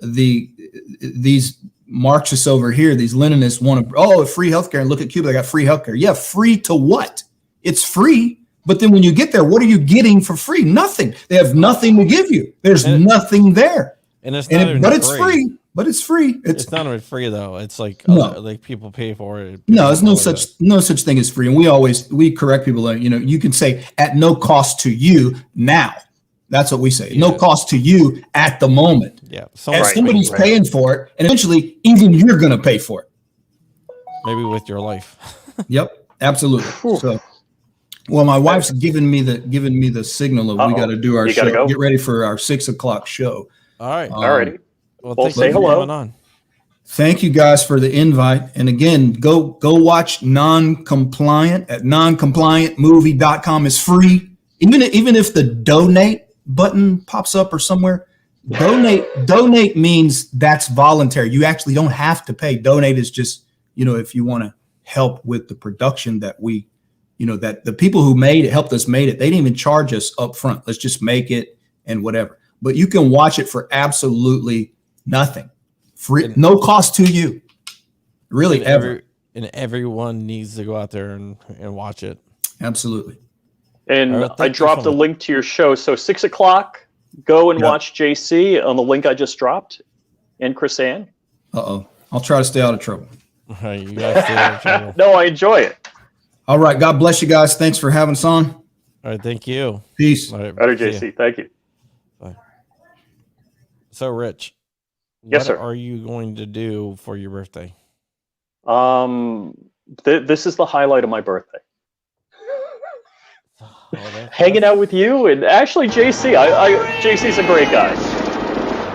these Marxists over here, these Leninists want to, free healthcare, and look at Cuba, they got free healthcare. Yeah, free to what? It's free. But then when you get there, what are you getting for free? Nothing. They have nothing to give you. There's nothing there. And it's not but it's free. But it's free. It's not even free though. It's like like people pay for it. No, there's no such thing as free. And we correct people that, you can say at no cost to you now. That's what we say. No cost to you at the moment. Yeah. Somebody's paying for it, and eventually even you're going to pay for it. Maybe with your life. Yep, absolutely. So, well, my wife's giving me the signal of we got to do our show. Get ready for our 6:00 show. All right. All righty. Well, say hello. Thank you guys for the invite. And again, go watch Non-Compliant at noncompliantmovie.com. It's free. Even if the donate button pops up or somewhere, donate means that's voluntary. You actually don't have to pay. Donate is just, if you want to help with the production that that the people who helped us made it, they didn't even charge us up front. Let's just make it and whatever. But you can watch it for absolutely nothing. Free, no cost to you. Really, ever. And everyone needs to go out there and watch it. Absolutely. And I dropped a link to your show. So 6:00, go and watch JC on the link I just dropped. And Chris Ann. Uh-oh. I'll try to stay out of trouble. You guys stay out of trouble. No, I enjoy it. All right. God bless you guys. Thanks for having us on. All right. Thank you. Peace. All right, better, JC. Thank you. Bye. So, Rich. Yes, sir. What are you going to do for your birthday? This is the highlight of my birthday. Hanging out with you and actually JC. JC's a great guy.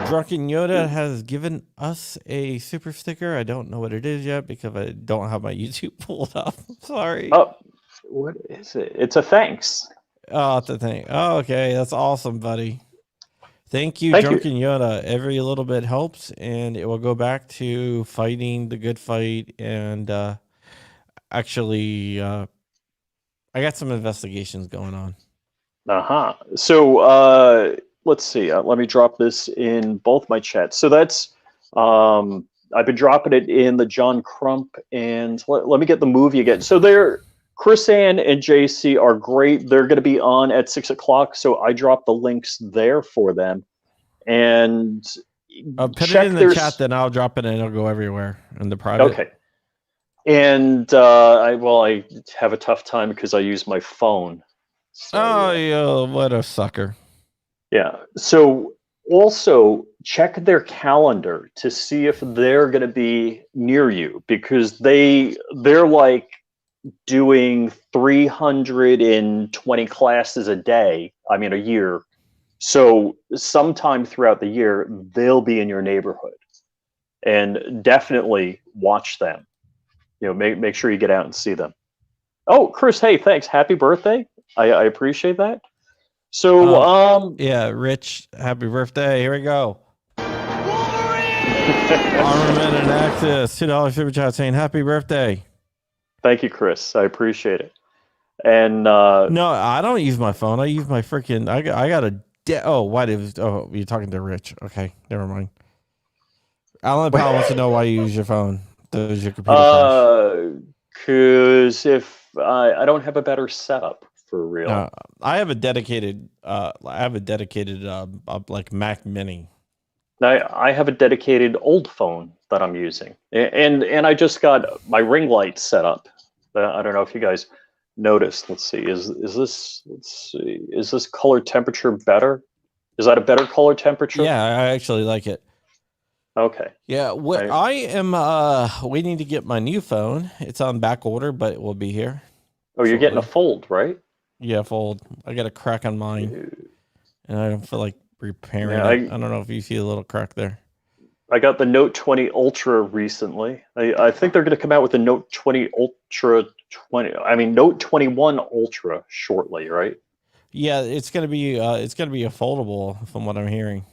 Drunken Yoda has given us a super sticker. I don't know what it is yet because I don't have my YouTube pulled up. Sorry. Oh, what is it? It's a thanks. Oh, it's a thing. Oh, okay. That's awesome, buddy. Thank you, Drunken Yoda. Every little bit helps, and it will go back to fighting the good fight. And actually, I got some investigations going on. So let's see. Let me drop this in both my chats. So that's I've been dropping it in the John Crump, and let me get the movie again. So Chris Ann and JC are great. They're going to be on at 6:00, so I dropped the links there for them. And put it in the chat, then I'll drop it and it'll go everywhere in the private. Okay. And I have a tough time because I use my phone. So, yeah, what a sucker. Yeah. So also check their calendar to see if they're going to be near you, because they're like doing 320 classes a year. So sometime throughout the year, they'll be in your neighborhood, and definitely watch them. Make sure you get out and see them. Oh, Chris, hey, thanks. Happy birthday. I appreciate that. So, yeah, Rich, happy birthday. Here we go. Armament and Access, $2 super chat saying happy birthday. Thank you, Chris. I appreciate it. And no, I don't use my phone. I use my freaking. I got a. You're talking to Rich. Okay, never mind. Alan Powell wants to know why you use your phone. Does your computer? Because if I don't have a better setup for real. I have a dedicated. Like Mac Mini. I have a dedicated old phone that I'm using, and I just got my ring light set up. I don't know if you guys noticed. Let's see. Is this? Let's see. Is this color temperature better? Is that a better color temperature? Yeah, I actually like it. Okay. Yeah, what I am waiting to get my new phone. It's on back order, but it will be here. Oh, you're getting a shortly. fold, right? Yeah, fold. I got a crack on mine, and I don't feel like repairing Yeah, it. I don't know if you see a little crack there. I got the Note 20 Ultra recently. I think they're going to come out with the Note 20 Ultra 20. I mean Note 21 Ultra shortly, right? Yeah, it's gonna be a foldable, from what I'm hearing.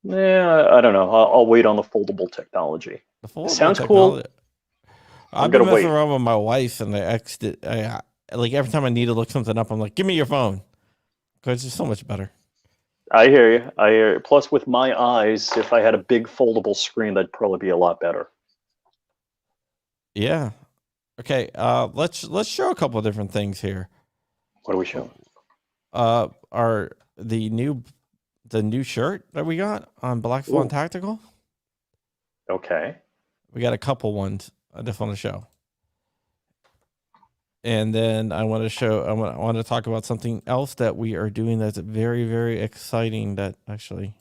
Yeah, I don't know. I'll wait on the foldable technology. The foldable Sounds technology. cool. I've been gonna messing wait. around with my wife, and like every time I need to look something up, I'm like, "Give me your phone," because it's so much better. I hear you. I hear you. Plus, with my eyes, if I had a big foldable screen, that'd probably be a lot better. Yeah. Okay. Let's show a couple of different things here. What are we showing? Are the new shirt that we got on Black Swan Ooh. Tactical? Okay. We got a couple ones I just want to show. And then I want to talk about something else that we are doing that's very, very exciting, that actually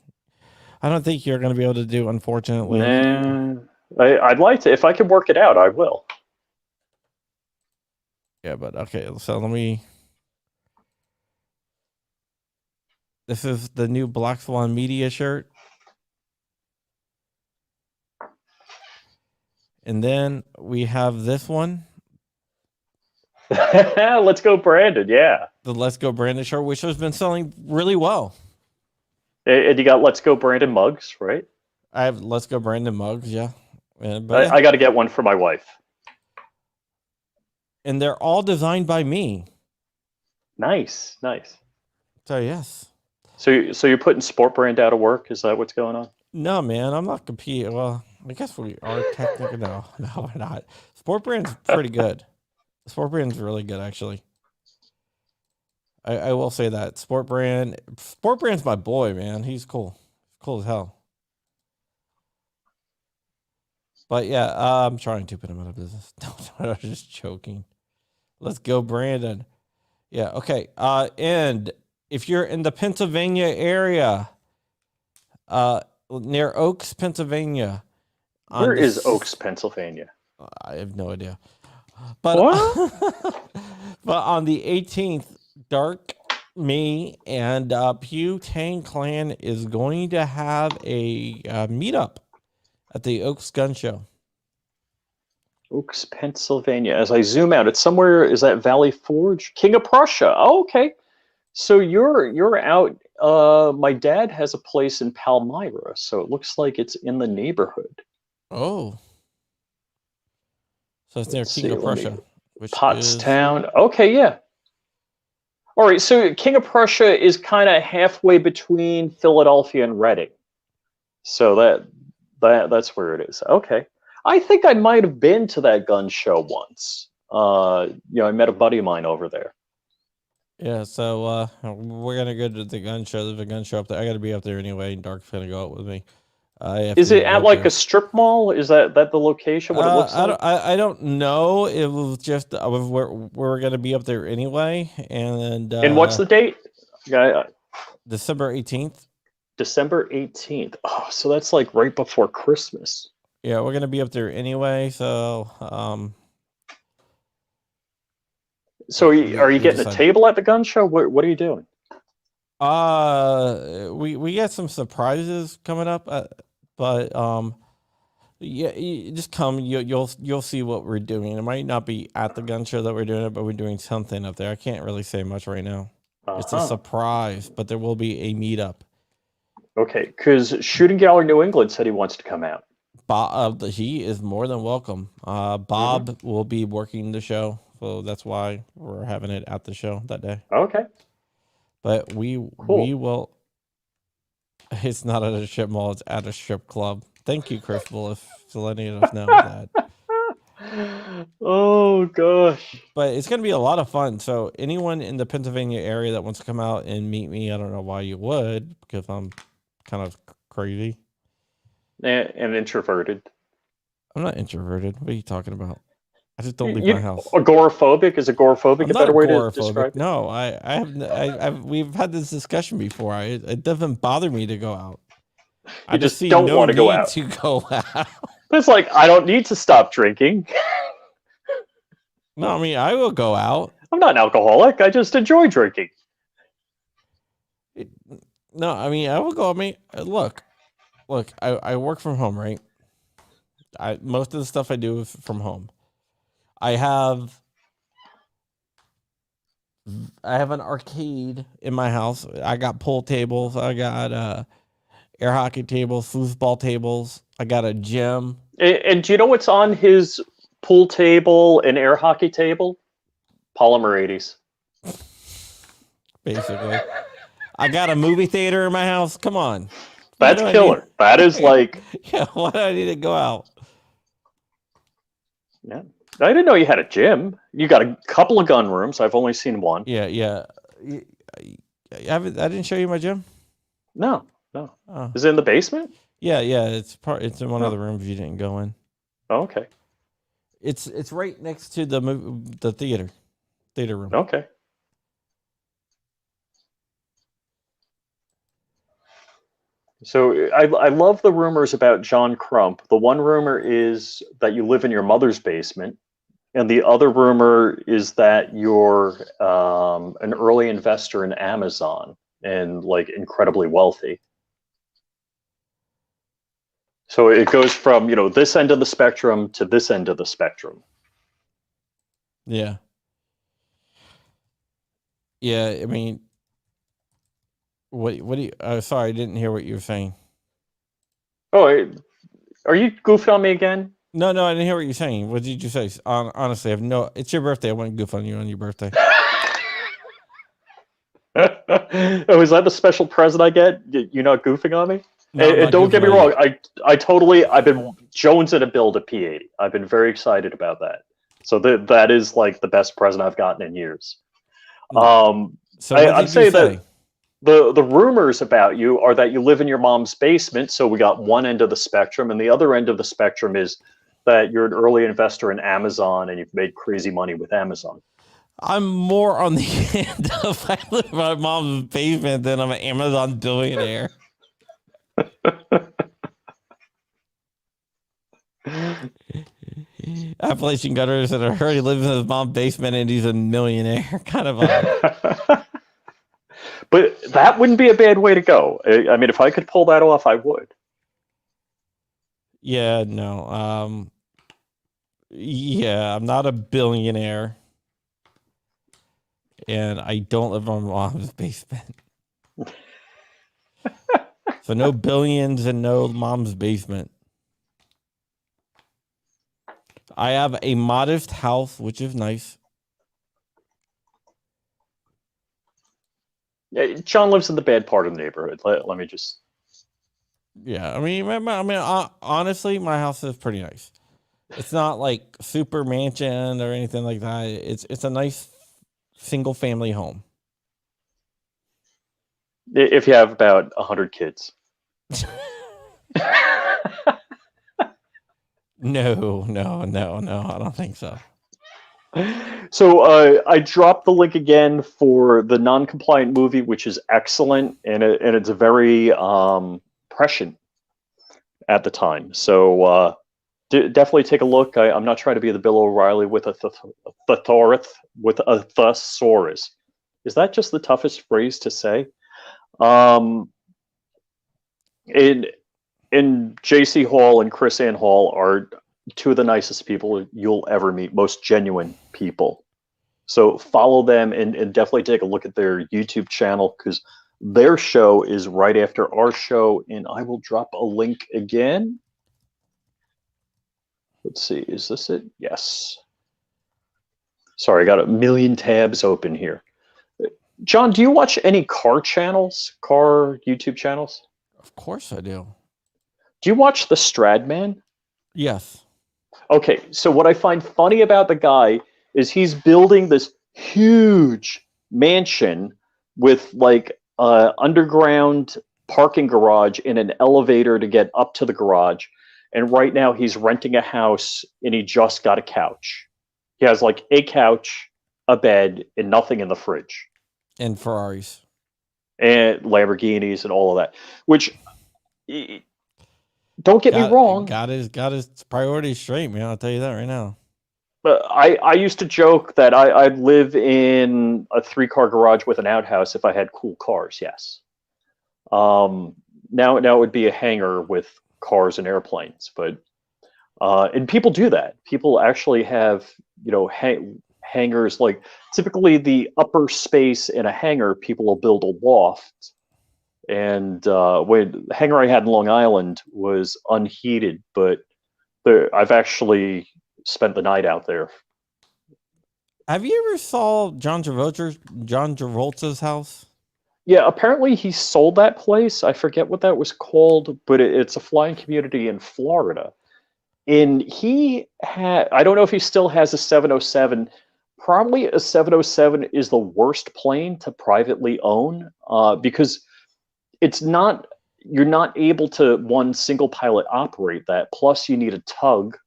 I don't think you're going to be able to do, unfortunately. Man, I'd like to. If I can work it out, I will. Yeah, but okay, so this is the new Black Swan Media shirt. And then we have this one, Let's go, Brandon. Yeah. the Let's Go Brandon shirt, which has been selling really well. And you got Let's Go Brandon mugs, right? I have Let's Go Brandon mugs, yeah. I got to get one for my wife. And they're all designed by me. Nice, nice. So yes. So you're putting Sport Brand out of work? Is that what's going on? No, man, I'm not competing. Well, I guess we are technically. No, we're not. Sport Brand's pretty good. Sport Brand's really good, actually. I will say that. Sport Brand's my boy, man. He's cool. Cool as hell. But yeah, I'm trying to put him out of business. No, I was just joking. Let's go, Brandon. Yeah, okay. And if you're in the Pennsylvania area, near Oaks, Pennsylvania. Where is Oaks, Pennsylvania? I have no idea. But but on the 18th, Dark, me, and Pew Tang Clan is going to have a meetup at the Oaks Gun Show. Oaks, Pennsylvania. As I zoom out, it's somewhere. Is that Valley Forge? King of Prussia. Oh, okay. So you're out. My dad has a place in Palmyra, so it looks like it's in the neighborhood. Oh. So it's near Let's King see, of let me- Prussia. Which Pottstown. Okay, yeah. All right, so King of Prussia is kind of halfway between Philadelphia and Reading. So that's where it is. Okay. I think I might have been to that gun show once. I met a buddy of mine over there. Yeah, so we're gonna go to the gun show. There's a gun show up there. I gotta be up there anyway, and Dark's gonna go out with me. Is it at like a strip mall? Is that the location? What it looks like? I don't know. It was just we're gonna be up there anyway, and what's the date? Yeah, December 18th. December 18th. Oh, so that's like right before Christmas. Yeah, we're gonna be up there anyway. So So are you getting a table at the gun show? What are you doing? We got some surprises coming up, but yeah, you just come. You'll see what we're doing. It might not be at the gun show that we're doing it, but we're doing something up there. I can't really say much right now. It's a surprise, but there will be a meetup. Okay, because Shooting Gallery New England said he wants to come out. Bob, he is more than welcome. Bob will be working the show, so that's why we're having it at the show that day. Okay. But we will. It's not at a strip mall; it's at a strip club. Thank you, Chris Bulliff, for letting us know that. Oh gosh! But it's going to be a lot of fun. So anyone in the Pennsylvania area that wants to come out and meet me, I don't know why you would, because I'm kind of crazy. And introverted. I'm not introverted. What are you talking about? I just don't leave my house. Agoraphobic? Is agoraphobic I'm a not better way to agoraphobic. describe it? No, we've had this discussion before. It doesn't bother me to go out. I You just just see don't no want to go need out. to go out. But it's like, I don't need to stop drinking. No, I mean I will go out. I'm not an alcoholic. I just enjoy drinking. No, I mean I will go. I mean, look, I work from home, right? Most of the stuff I do is from home. I have an arcade in my house. I got pool tables. I got air hockey tables, foosball tables. I got a gym. And do you know what's on his pool table and air hockey table? Polymer 80s. Basically, I got a movie theater in my house. Come on, That's killer. That is like... Yeah, why do I need to go out? Yeah. I didn't know you had a gym. You got a couple of gun rooms. I've only seen one. Yeah. I didn't show you my gym. No. Oh. Is it in the basement? Yeah. It's in one of the rooms you didn't go in. Oh, okay. It's right next to the theater room. Okay. So I love the rumors about John Crump. The one rumor is that you live in your mother's basement, and the other rumor is that you're an early investor in Amazon and like incredibly wealthy. So it goes from, this end of the spectrum to this end of the spectrum. Yeah. Yeah, I mean, what do you? Sorry, I didn't hear what you were saying. Oh, are you goofing on me again? No, I didn't hear what you're saying. What did you say? Honestly, I have no. It's your birthday. I wouldn't goof on you on your birthday. Oh, is that the special present I get? You're not goofing on me? No, And don't get me wrong. I've been jonesing to build a P80. I've been very excited about that. So that is like the best present I've gotten in years. So I'd say that the rumors about you are that you live in your mom's basement. So we got one end of the spectrum, and the other end of the spectrum is that you're an early investor in Amazon and you've made crazy money with Amazon. I'm more on the end of I live in my mom's basement than I'm an Amazon billionaire. Appalachian Gutters that are already living in his mom's basement and he's a millionaire. Kind of odd. But that wouldn't be a bad way to go. I mean, if I could pull that off, I would. Yeah, no. Yeah, I'm not a billionaire. And I don't live in my mom's basement. So no billions and no mom's basement. I have a modest house, which is nice. Yeah, John lives in the bad part of the neighborhood. Let me just... Yeah, I mean, honestly, my house is pretty nice. It's not like super mansion or anything like that. It's a nice single family home. If you have about 100 kids. No, I don't think so. So I dropped the link again for the non-compliant movie, which is excellent, and it's very prescient at the time. So definitely take a look. I'm not trying to be the Bill O'Reilly with a thesaurus. Is that just the toughest phrase to say? And J.C. Hall and Chris Ann Hall are two of the nicest people you'll ever meet, most genuine people. So follow them and definitely take a look at their YouTube channel, because their show is right after our show, and I will drop a link again. Let's see, is this it? Yes. Sorry, I got a million tabs open here. John, do you watch any car YouTube channels? Of course I do. Do you watch the Stradman? Yes. Okay, so what I find funny about the guy is he's building this huge mansion with like underground parking garage and an elevator to get up to the garage. And right now he's renting a house and he just got a couch. He has like a couch, a bed, and nothing in the fridge. And Ferraris. And Lamborghinis and all of that. Which, don't get me wrong. Got his priorities straight, man. I'll tell you that right now. But I used to joke that I'd live in a 3-car garage with an outhouse if I had cool cars. Yes. Now it would be a hangar with cars and airplanes, but and people do that. People actually have hangars. Like typically the upper space in a hangar, people will build a loft. And when the hangar I had in Long Island was unheated, but I've actually spent the night out there. Have you ever saw John Travolta's house? Yeah, apparently he sold that place. I forget what that was called, but it's a flying community in Florida. And he had, I don't know if he still has a 707. Probably a 707 is the worst plane to privately own because you're not able to one single pilot operate that. Plus you need a tug.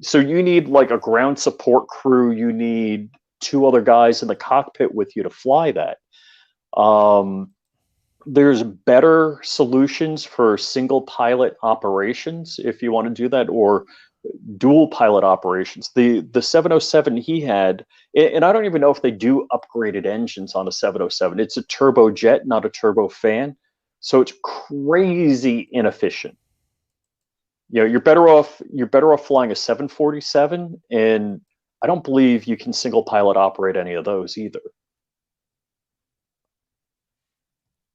So you need like a ground support crew. You need 2 other guys in the cockpit with you to fly that. There's better solutions for single pilot operations if you want to do that, or dual pilot operations. The 707 he had, and I don't even know if they do upgraded engines on a 707. It's a turbojet, not a turbofan. So it's crazy inefficient. You're better off flying a 747, and I don't believe you can single pilot operate any of those either.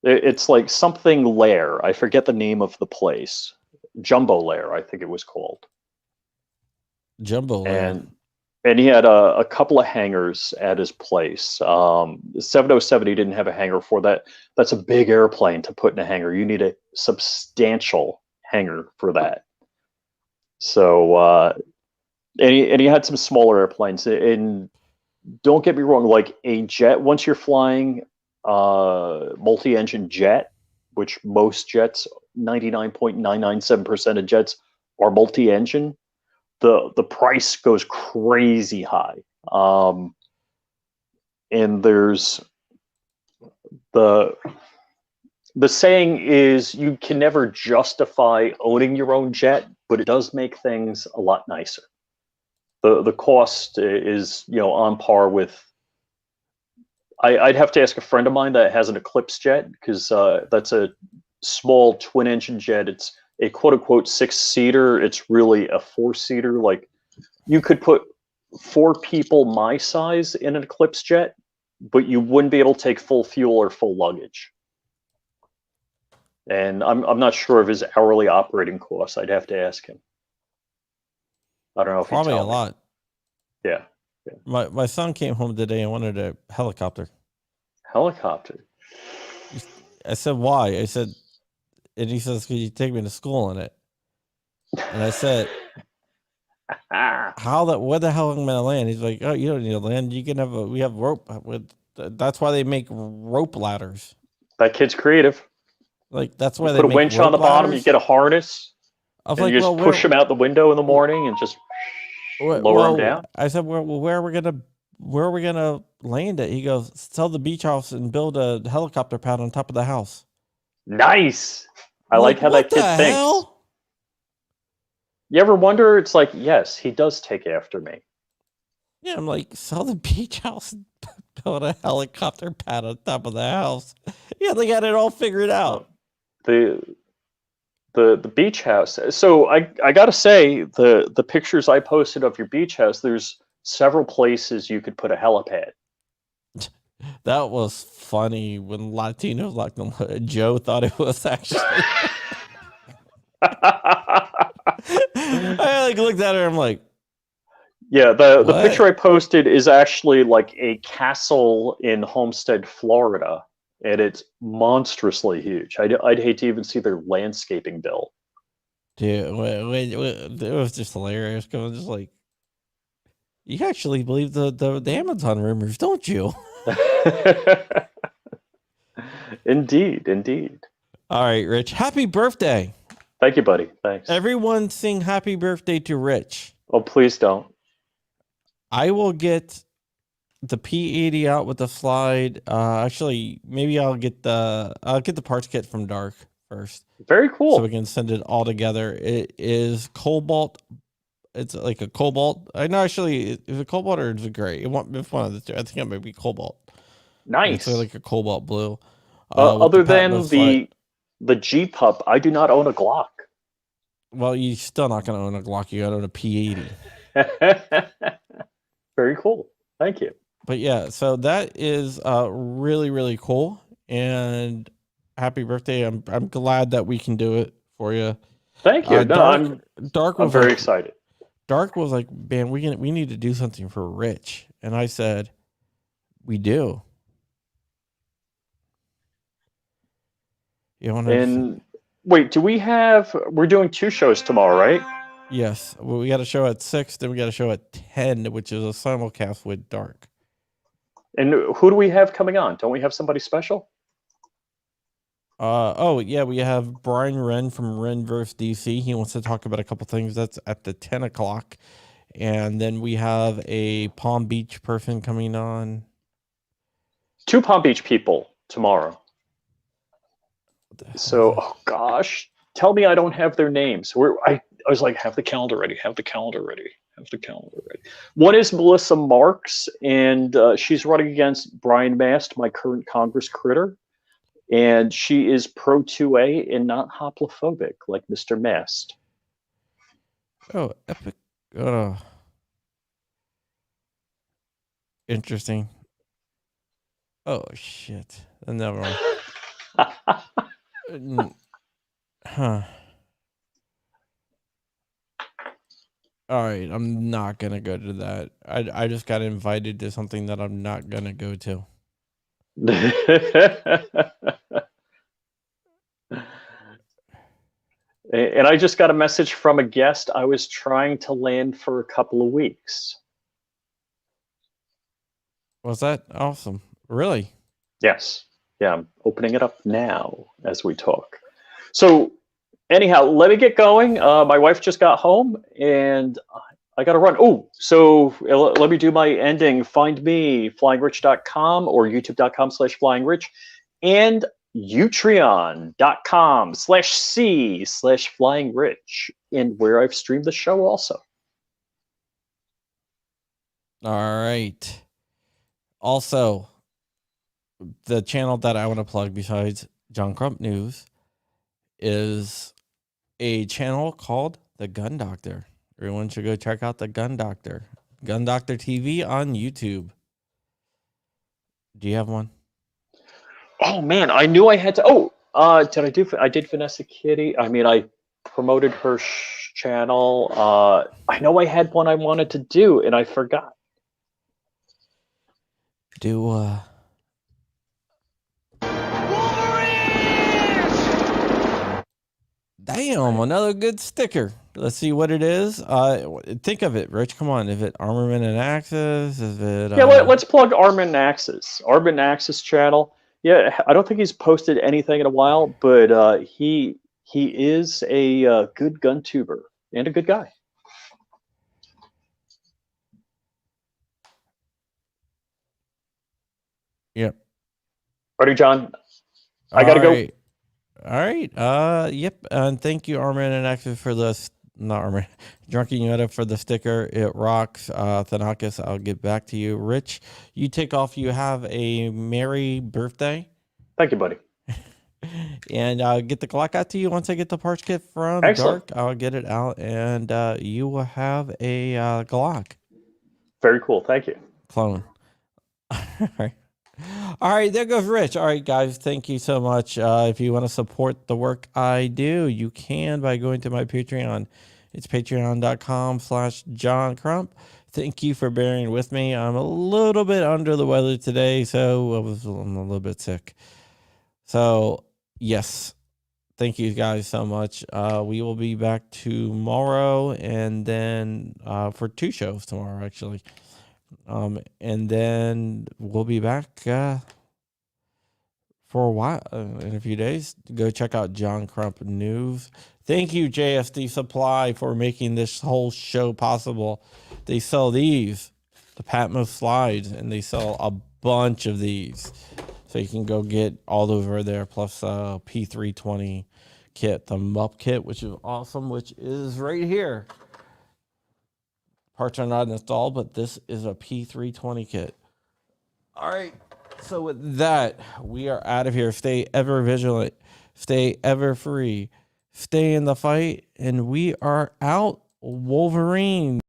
It's like something Lair. I forget the name of the place. Jumbo Lair, I think it was called. Jumbo Lair. And he had a couple of hangars at his place. 707, he didn't have a hangar for that. That's a big airplane to put in a hangar. You need a substantial hangar for that. So, and he had some smaller airplanes. And don't get me wrong, like a jet, once you're flying multi-engine jet, which most jets, 99.997% of jets are multi-engine, the price goes crazy high. And there's the saying is you can never justify owning your own jet, but it does make things a lot nicer. The cost is on par with. I'd have to ask a friend of mine that has an Eclipse jet, because that's a small twin engine jet. It's a quote unquote 6-seater. It's really a 4-seater. Like you could put 4 people my size in an Eclipse jet, but you wouldn't be able to take full fuel or full luggage. And I'm not sure of his hourly operating costs. I'd have to ask him. I don't know if probably a lot. Yeah. My son came home today and wanted a helicopter. Helicopter. I said, why? I said, and he says, could you take me to school in it? And I said, where the hell am I going to land? He's like, oh, you don't need to land. You can we have rope. That's why they make rope ladders. That kid's creative. Like, that's why they put a make winch on the bottom. You get a harness. And you just push him out the window in the morning and just lower him down. I said, where are we gonna land it? He goes, sell the beach house and build a helicopter pad on top of the house. Nice. I like how that kid thinks. Hell? You ever wonder? It's like, yes, he does take after me. Yeah, I'm like, sell the beach house and build a helicopter pad on top of the house. Yeah, they got it all figured out. The beach house. So I gotta say, the pictures I posted of your beach house, there's several places you could put a helipad. That was funny when Latinos like them. Joe thought it was actually. I looked at her. I'm like, yeah. The picture I posted is actually like a castle in Homestead, Florida. And it's monstrously huge. I'd hate to even see their landscaping bill. Dude, it was just hilarious. Because I'm just like, you actually believe the Amazon rumors, don't you? Indeed. All right, Rich. Happy birthday. Thank you, buddy. Thanks. Everyone sing happy birthday to Rich. Oh, please don't. I will get the P80 out with the slide. Actually, maybe I'll get the parts kit from Dark first. Very cool. So we can send it all together. It is cobalt. It's like a cobalt. I know actually, is it cobalt or is it gray? It's one of the two. I think it might be cobalt. Nice. It's like a cobalt blue. With Other the than patentless slide. the G Pup, I do not own a Glock. Well, you're still not going to own a Glock. You got to own a P80. Very cool. Thank you. But yeah, so that is really, really cool. And happy birthday. I'm glad that we can do it for you. Thank you. No, Dark I'm was very like, excited. Dark was like, man, we need to do something for Rich. And I said, we do. You want And wait, we're doing 2 shows tomorrow, right? Yes. Well, we got a show at 6, then we got a show at 10, which is a simulcast with Dark. And who do we have coming on? Don't we have somebody special? Oh yeah, we have Brian Wren from Wren vs. DC. He wants to talk about a couple things. That's at the 10 o'clock. And then we have a Palm Beach person coming on. 2 Palm Beach people tomorrow. So, oh gosh, tell me I don't have their names. I was like, have the calendar ready, have the calendar ready, have the calendar ready. One is Melissa Marks, and she's running against Brian Mast, my current Congress critter. And she is pro 2A and not hoplophobic like Mr. Mast. Oh, epic. Interesting. Oh, shit. Never mind. Huh. All right, I'm not going to go to that. I just got invited to something that I'm not going to go to. And I just got a message from a guest I was trying to land for a couple of weeks. Was that awesome? Really? Yes. Yeah, I'm opening it up now as we talk. So anyhow, let me get going. My wife just got home and I got to run. Oh, so let me do my ending. Find me, flyingrich.com or youtube.com/flyingrich and utreon.com/c/flyingrich, and where I've streamed the show also. All right. Also, the channel that I want to plug besides John Crump News is a channel called The Gun Doctor. Everyone should go check out The Gun Doctor. Gun Doctor TV on YouTube. Do you have one? Oh man, I knew I had to. Oh, I did Vanessa Kitty. I mean, I promoted her channel. I know I had one I wanted to do and I forgot. Damn, another good sticker. Let's see what it is. Think of it, Rich. Come on. Is it Armament and Axis? Is it? Yeah, let's plug Armin Axis. Armin Axis channel. Yeah, I don't think he's posted anything in a while, but he is a good gun tuber and a good guy. Yep. Ready, John? I gotta go. All right. Yep. And thank you, Armin and Axis, for the not Armin, Drunken Yoda for the sticker. It rocks. Thanakis, I'll get back to you. Rich, you take off. You have a merry birthday. Thank you, buddy. And I'll get the Glock out to you once I get the parts kit from Excellent. Dark. I'll get it out, and you will have a Glock. Very cool. Thank you. Clone. All right, there goes Rich. All right, guys, thank you so much. If you want to support the work I do, you can by going to my Patreon. It's patreon.com/John Crump. Thank you for bearing with me. I'm a little bit under the weather today, so I'm a little bit sick. So, yes, thank you guys so much. We will be back tomorrow, and then for 2 shows tomorrow, actually. And then we'll be back for a while, in a few days. Go check out John Crump News. Thank you, JSD Supply, for making this whole show possible. They sell these, the Patmos slides, and they sell a bunch of these. So you can go get all over there, plus P320 kit, the MUP kit, which is awesome, which is right here. Parts are not installed, but this is a P320 kit. All right. So with that, we are out of here. Stay ever vigilant. Stay ever free. Stay in the fight. And we are out. Wolverine.